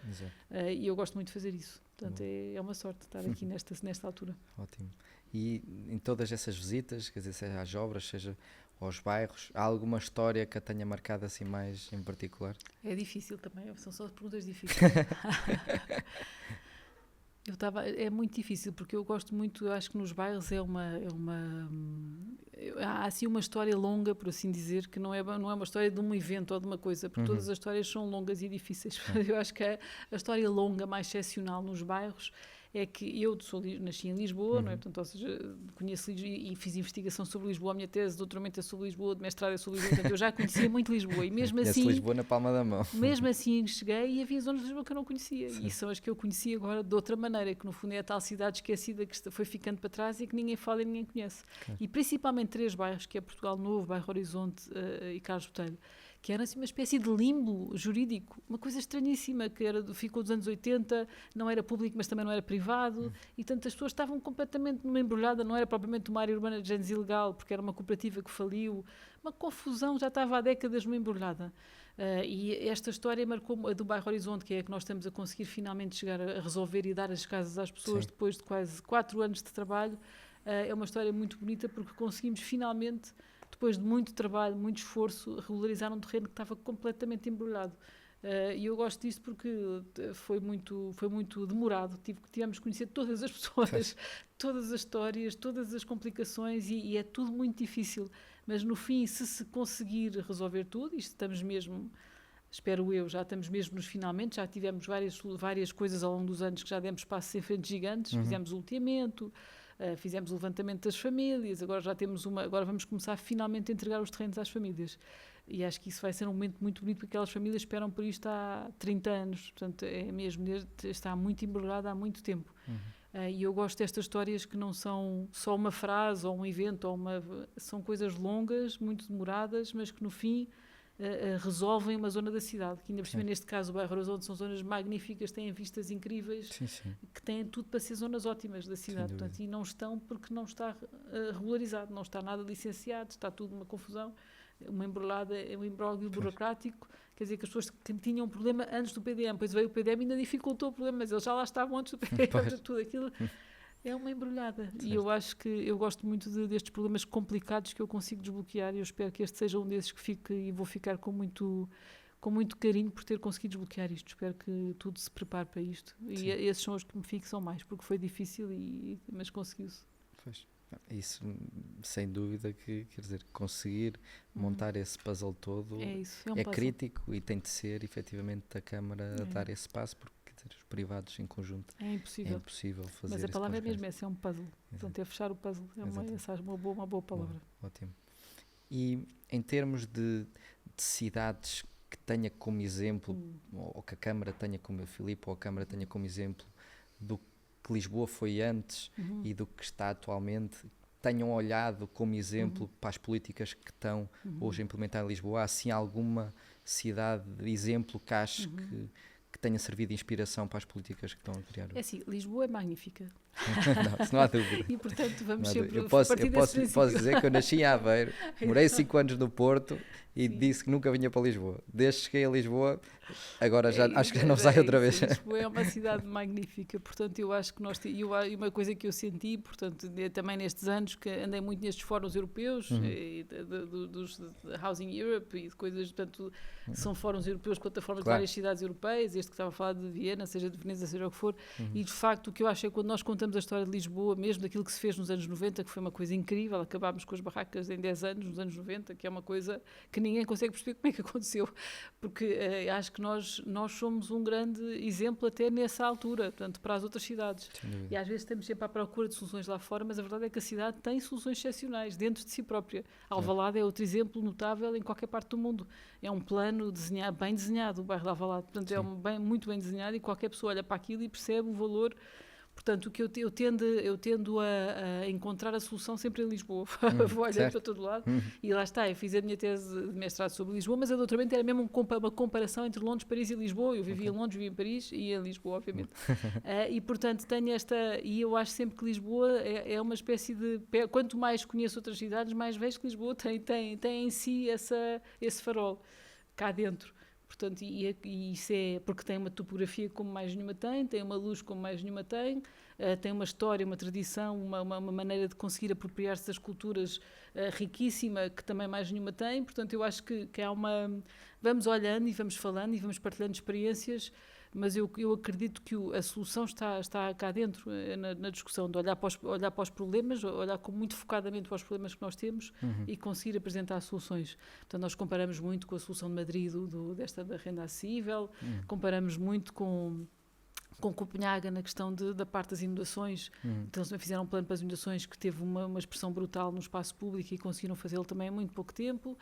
E eu gosto muito de fazer isso, portanto é uma sorte estar aqui nesta altura. Ótimo. E em todas essas visitas, quer dizer, seja às obras, seja aos bairros, há alguma história que a tenha marcado assim mais em particular? É difícil também, são só perguntas difíceis. É muito difícil, porque eu gosto muito, eu acho que nos bairros há assim uma história longa, por assim dizer, que não é uma história de um evento ou de uma coisa, porque todas as histórias são longas e difíceis. Eu acho que a história longa, mais excepcional nos bairros, é que eu nasci em Lisboa, não é? Portanto, ou seja, conheço e fiz investigação sobre Lisboa, a minha tese de doutoramento é sobre Lisboa, de mestrado é sobre Lisboa, portanto, eu já conhecia muito Lisboa, e mesmo assim... Lisboa na palma da mão. Mesmo assim cheguei e havia zonas de Lisboa que eu não conhecia, e são as que eu conheci agora de outra maneira, que no fundo é a tal cidade esquecida que foi ficando para trás e que ninguém fala e ninguém conhece. E principalmente 3 bairros, que é Portugal Novo, Bairro Horizonte e Carlos Botelho, que era assim uma espécie de limbo jurídico, uma coisa estranhíssima, que ficou dos anos 80, não era público, mas também não era privado, e tantas pessoas estavam completamente numa embrulhada, não era propriamente uma área urbana de género ilegal, porque era uma cooperativa que faliu, uma confusão, já estava há décadas numa embrulhada. E esta história marcou a do Bairro Horizonte, que é a que nós estamos a conseguir finalmente chegar a resolver e dar as casas às pessoas depois de quase 4 anos de trabalho. É uma história muito bonita, porque conseguimos finalmente, depois de muito trabalho, muito esforço, regularizar um terreno que estava completamente embrulhado. E eu gosto disto porque foi muito demorado. Tivemos que conhecer todas as pessoas, todas as histórias, todas as complicações e é tudo muito difícil. Mas no fim, se conseguir resolver tudo, isto estamos mesmo, espero eu, já estamos mesmo nos finalmente, já tivemos várias coisas ao longo dos anos que já demos passos em frente gigantes, fizemos o loteamento, fizemos o levantamento das famílias, agora agora vamos começar finalmente a entregar os terrenos às famílias. E acho que isso vai ser um momento muito bonito, porque aquelas famílias esperam por isto há 30 anos, portanto é mesmo, está muito embrulhada há muito tempo. E eu gosto destas histórias que não são só uma frase ou um evento, são coisas longas, muito demoradas, mas que no fim resolvem uma zona da cidade, que ainda por cima, Sim. neste caso o bairro Arozonde, são zonas magníficas, têm vistas incríveis, Sim, sim. que têm tudo para ser zonas ótimas da cidade, dúvida. portanto, e não estão porque não está regularizado, não está nada licenciado, está tudo uma confusão, uma embrulhada, um imbróglio burocrático, quer dizer que as pessoas que tinham um problema antes do PDM, depois veio o PDM e ainda dificultou o problema, mas eles já lá estavam antes do PDM, tudo aquilo é uma embrulhada. Certo. E eu acho que eu gosto muito destes problemas complicados que eu consigo desbloquear e eu espero que este seja um desses que fique e vou ficar com muito carinho por ter conseguido desbloquear isto. Espero que tudo se prepare para isto. Sim. E esses são os que me fixam mais, porque foi difícil, mas conseguiu-se. Pois. Isso, sem dúvida, que quer dizer, conseguir montar esse puzzle todo É isso, é crítico e tem de ser, efetivamente, a Câmara a dar esse passo, porque quer dizer, os privados em conjunto é impossível fazer. Mas a palavra é mesmo mesmo, essa é um puzzle. Portanto, é fechar o puzzle. É uma boa palavra. Ótimo. E em termos de cidades que tenha como exemplo, ou que a Câmara tenha como o Filipe, ou a Câmara tenha como exemplo do que Lisboa foi antes e do que está atualmente, tenham olhado como exemplo para as políticas que estão hoje a implementar em Lisboa, há assim alguma cidade de exemplo que acho que tenha servido de inspiração para as políticas que estão a criar? É assim, Lisboa é magnífica. Não, não há dúvida. E portanto vamos sempre eu posso partir desse princípio. posso dizer que eu nasci em Aveiro, morei 5 anos no Porto e disse que nunca vinha para Lisboa. Desde que cheguei a Lisboa, agora já acho que já não saio outra vez. Lisboa é uma cidade magnífica, portanto eu acho que e uma coisa que eu senti, portanto também nestes anos que andei muito nestes fóruns europeus, dos Housing Europe e de coisas, portanto são fóruns europeus, plataformas de várias cidades europeias, este que estava a falar de Viena, seja de Veneza, seja o que for, e de facto o que eu acho é que quando nós contamos a história de Lisboa, mesmo daquilo que se fez nos anos 90, que foi uma coisa incrível, acabámos com as barracas em 10 anos, nos anos 90, que é uma coisa que ninguém consegue perceber como é que aconteceu, porque acho que nós somos um grande exemplo até nessa altura, portanto, para as outras cidades. E às vezes estamos sempre à procura de soluções lá fora, mas a verdade é que a cidade tem soluções excepcionais dentro de si própria. Alvalade é outro exemplo notável em qualquer parte do mundo. É um plano bem desenhado, o bairro de Alvalade, portanto, muito bem desenhado e qualquer pessoa olha para aquilo e percebe o valor. Portanto, o que eu tendo a encontrar a solução sempre em Lisboa. Vou olhar para todo lado e lá está. Eu fiz a minha tese de mestrado sobre Lisboa, mas a doutoramento era mesmo uma comparação entre Londres, Paris e Lisboa. Eu vivia em Londres, vivia em Paris e em Lisboa, obviamente. E, portanto, tenho e eu acho sempre que Lisboa é uma espécie de... Quanto mais conheço outras cidades, mais vejo que Lisboa tem em si esse farol cá dentro. Portanto, e isso é porque tem uma topografia como mais nenhuma tem uma luz como mais nenhuma tem uma história, uma tradição, uma maneira de conseguir apropriar-se das culturas riquíssima que também mais nenhuma tem. Portanto, eu acho que há vamos olhando e vamos falando e vamos partilhando experiências, mas eu acredito que a solução está cá dentro, na discussão, de olhar para os problemas, olhar muito focadamente para os problemas que nós temos e conseguir apresentar soluções. Portanto, nós comparamos muito com a solução de Madrid, da renda acessível, comparamos muito com Copenhaga na questão da parte das inundações. Então, eles também fizeram um plano para as inundações que teve uma expressão brutal no espaço público e conseguiram fazê-lo também há muito pouco tempo.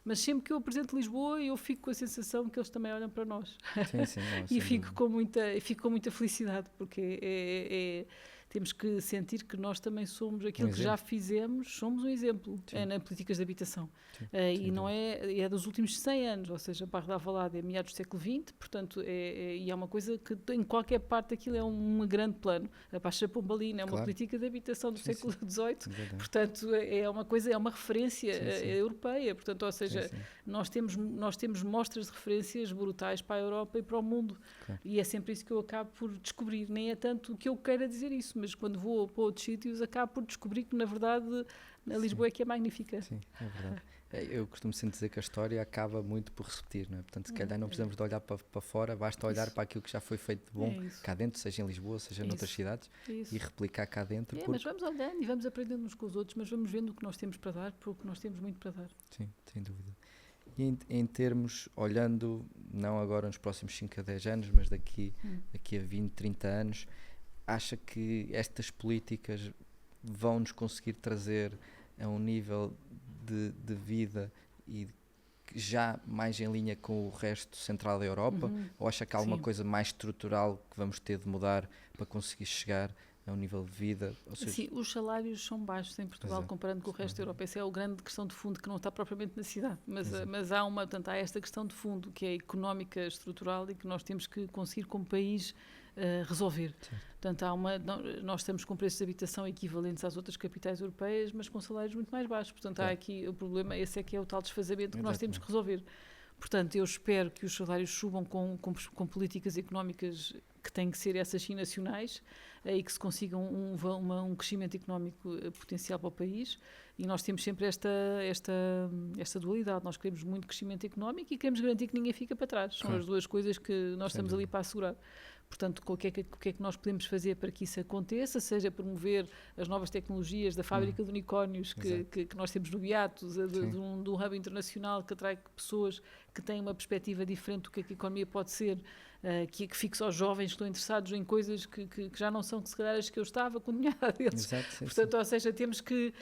Mas sempre que eu apresento Lisboa, eu fico com a sensação que eles também olham para nós. Sim, E fico com muita felicidade, porque temos que sentir que nós também somos aquilo que já fizemos, somos um exemplo nas políticas de habitação. E não é dos últimos 100 anos, ou seja, o bairro de Alvalade é meados do século XX, portanto, e é uma coisa que em qualquer parte daquilo é um grande plano. A Baixa Pombalina é uma política de habitação do século XVIII, portanto, é uma referência europeia, portanto, ou seja, nós temos mostras de referências brutais para a Europa e para o mundo. E é sempre isso que eu acabo por descobrir. Nem é tanto o que eu queira dizer isso, mas quando vou para outros sítios acabo por descobrir que, na verdade, a Lisboa é que é magnífica. Sim, é verdade. Eu costumo sempre dizer que a história acaba muito por repetir, não é? Portanto, se calhar não precisamos de olhar para fora, basta olhar para aquilo que já foi feito de bom cá dentro, seja em Lisboa, seja noutras cidades, e replicar cá dentro. Mas vamos olhando e vamos aprendendo uns com os outros, mas vamos vendo o que nós temos para dar, porque nós temos muito para dar. Sim, sem dúvida. E em termos, olhando, não agora nos próximos 5 a 10 anos, mas daqui a 20, 30 anos, acha que estas políticas vão nos conseguir trazer a um nível de vida e já mais em linha com o resto central da Europa? Ou acha que há alguma coisa mais estrutural que vamos ter de mudar para conseguir chegar a um nível de vida? Ou seja, Sim, os salários são baixos em Portugal, exato, comparando com o resto da Europa. Essa é a grande questão de fundo, que não está propriamente na cidade. Mas portanto, há esta questão de fundo, que é económica, estrutural, e que nós temos que conseguir, como país, resolver. Portanto, nós estamos com preços de habitação equivalentes às outras capitais europeias, mas com salários muito mais baixos. Portanto, há aqui o problema, esse é que é o tal desfazamento que nós temos que resolver. Portanto, eu espero que os salários subam com políticas económicas que têm que ser essas sim nacionais, e que se consiga um crescimento económico potencial para o país. E nós temos sempre esta dualidade. Nós queremos muito crescimento económico e queremos garantir que ninguém fica para trás. São as duas coisas que nós estamos ali para assegurar. Portanto, o que é que nós podemos fazer para que isso aconteça, seja promover as novas tecnologias da fábrica de unicórnios que nós temos no Beatos, de um hub internacional que atrai pessoas que têm uma perspectiva diferente do que a economia pode ser, que fixa aos jovens que estão interessados em coisas que já não são, que se calhar, as que eu estava com dinheiro deles. Portanto, ou seja, temos que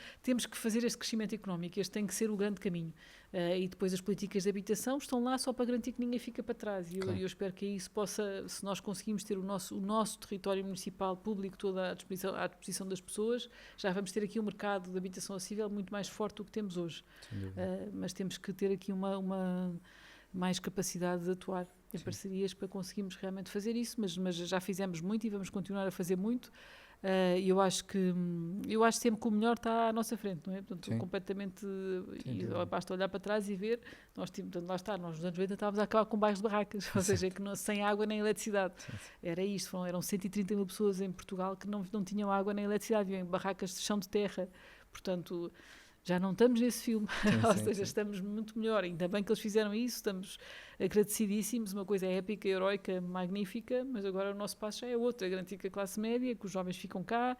fazer este crescimento económico. Este tem que ser o grande caminho. E depois as políticas de habitação estão lá só para garantir que ninguém fica para trás. E eu espero que isso possa, se nós conseguimos ter o nosso território municipal público todo à disposição das pessoas, já vamos ter aqui um mercado de habitação acessível muito mais forte do que temos hoje. Mas temos que ter aqui uma mais capacidade de atuar em parcerias para conseguirmos realmente fazer isso, mas já fizemos muito e vamos continuar a fazer muito. Eu acho sempre que o melhor está à nossa frente, não é? Portanto, completamente. Basta olhar para trás e ver. Portanto, lá está, nós nos anos 90 estávamos a acabar com bairros de barracas, ou seja, sem água nem eletricidade. Era isto, eram 130 mil pessoas em Portugal que não tinham água nem eletricidade, viviam em barracas de chão de terra. Portanto, já não estamos nesse filme, ou seja, estamos muito melhor. Ainda bem que eles fizeram isso, estamos agradecidíssimos, uma coisa épica, heroica, magnífica, mas agora o nosso passo já é outro, é garantir que a classe média, que os jovens ficam cá,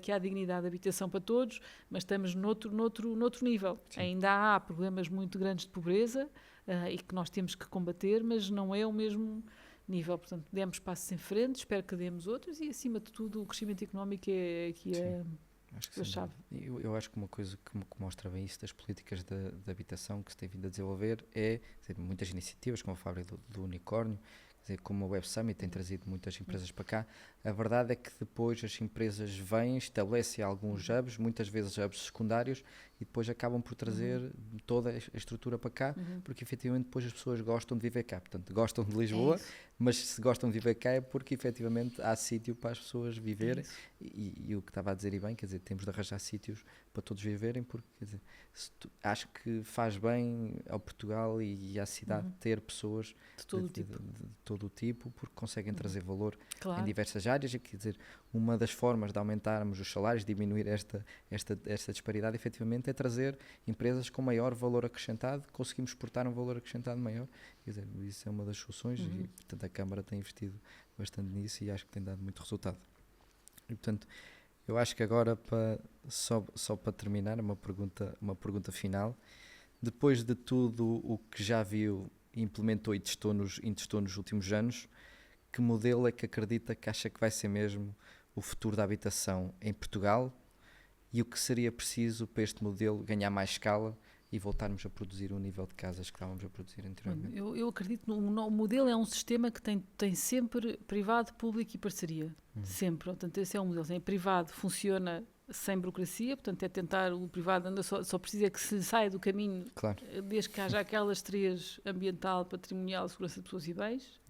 que há dignidade de habitação para todos, mas estamos noutro nível. Ainda há problemas muito grandes de pobreza e que nós temos que combater, mas não é o mesmo nível. Portanto, demos passos em frente, espero que demos outros e, acima de tudo, o crescimento económico é aqui a chave. Eu acho que uma coisa que mostra bem isso das políticas de habitação que se tem vindo a desenvolver é muitas iniciativas, como a fábrica do unicórnio, como a Web Summit tem trazido muitas empresas para cá. A verdade é que depois as empresas vêm, estabelecem alguns hubs, muitas vezes hubs secundários, e depois acabam por trazer toda a estrutura para cá, porque efetivamente depois as pessoas gostam de viver cá. Portanto, gostam de Lisboa, mas se gostam de viver cá é porque efetivamente há sítio para as pessoas viverem. E o que estava a dizer e bem, quer dizer, temos de arranjar sítios para todos viverem, porque quer dizer, acho que faz bem ao Portugal e à cidade ter pessoas de todo o tipo, porque conseguem trazer valor em diversas áreas. Quer dizer, uma das formas de aumentarmos os salários, diminuir esta disparidade, efetivamente, é trazer empresas com maior valor acrescentado, conseguimos exportar um valor acrescentado maior. Quer dizer, isso é uma das soluções e, portanto, a Câmara tem investido bastante nisso e acho que tem dado muito resultado. E, portanto, eu acho que agora, só para terminar, uma pergunta final. Depois de tudo o que já viu, implementou e testou nos últimos anos, que modelo é que acredita que acha que vai ser mesmo o futuro da habitação em Portugal e o que seria preciso para este modelo ganhar mais escala e voltarmos a produzir o nível de casas que estávamos a produzir anteriormente? Eu acredito que o modelo é um sistema que tem sempre privado, público e parceria. Sempre. Portanto, esse é um modelo. Tem privado, funciona sem burocracia, portanto é tentar, o privado só precisa que se saia do caminho, desde que haja aquelas três: ambiental, patrimonial, segurança de pessoas e bens.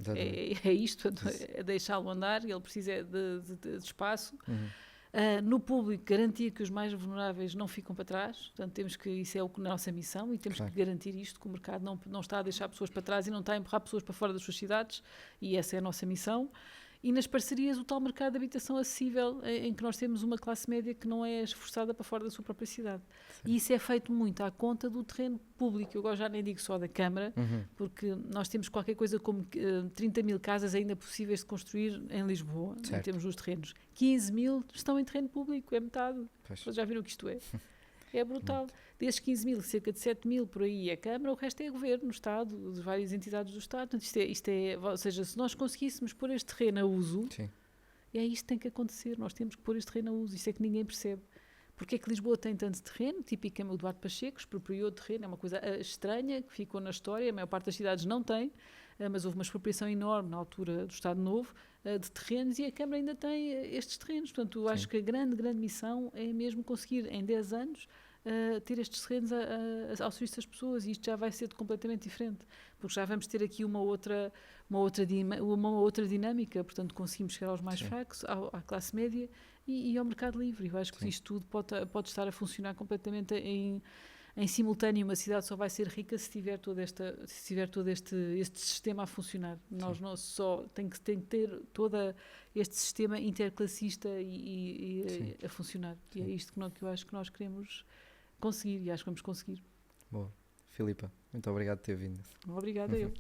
É isto, portanto, é deixá-lo andar, ele precisa de espaço. No público, garantir que os mais vulneráveis não ficam para trás, portanto isso é a nossa missão e temos que garantir isto, que o mercado não está a deixar pessoas para trás e não está a empurrar pessoas para fora das suas cidades, e essa é a nossa missão. E nas parcerias, o tal mercado de habitação acessível, em que nós temos uma classe média que não é esforçada para fora da sua própria cidade. E isso é feito muito à conta do terreno público. Eu agora já nem digo só da Câmara, porque nós temos qualquer coisa como 30 mil casas ainda possíveis de construir em Lisboa, em termos dos terrenos. 15 mil estão em terreno público, é metade. Vocês já viram o que isto é? É brutal. Desses 15 mil, cerca de 7 mil por aí é Câmara, o resto é Governo, Estado, de várias entidades do Estado. Portanto, ou seja, se nós conseguíssemos pôr este terreno a uso, é isto que tem que acontecer. Nós temos que pôr este terreno a uso. Isto é que ninguém percebe. Porque é que Lisboa tem tanto terreno? Tipicamente o Eduardo Pacheco expropriou terreno, é uma coisa estranha, que ficou na história, a maior parte das cidades não tem. mas houve uma expropriação enorme na altura do Estado Novo de terrenos, e a Câmara ainda tem estes terrenos. Portanto, eu acho que a grande missão é mesmo conseguir, em 10 anos, ter estes terrenos ao serviço das pessoas, e isto já vai ser completamente diferente, porque já vamos ter aqui uma outra dinâmica. Portanto, conseguimos chegar aos mais fracos, à classe média e ao mercado livre. Eu acho que isto tudo pode estar a funcionar completamente em simultâneo. Uma cidade só vai ser rica se tiver todo este sistema a funcionar. Nós não só tem que ter todo este sistema interclassista a funcionar. E é isto que eu acho que nós queremos conseguir, e acho que vamos conseguir. Boa. Filipa, muito obrigado por ter vindo. Obrigada eu.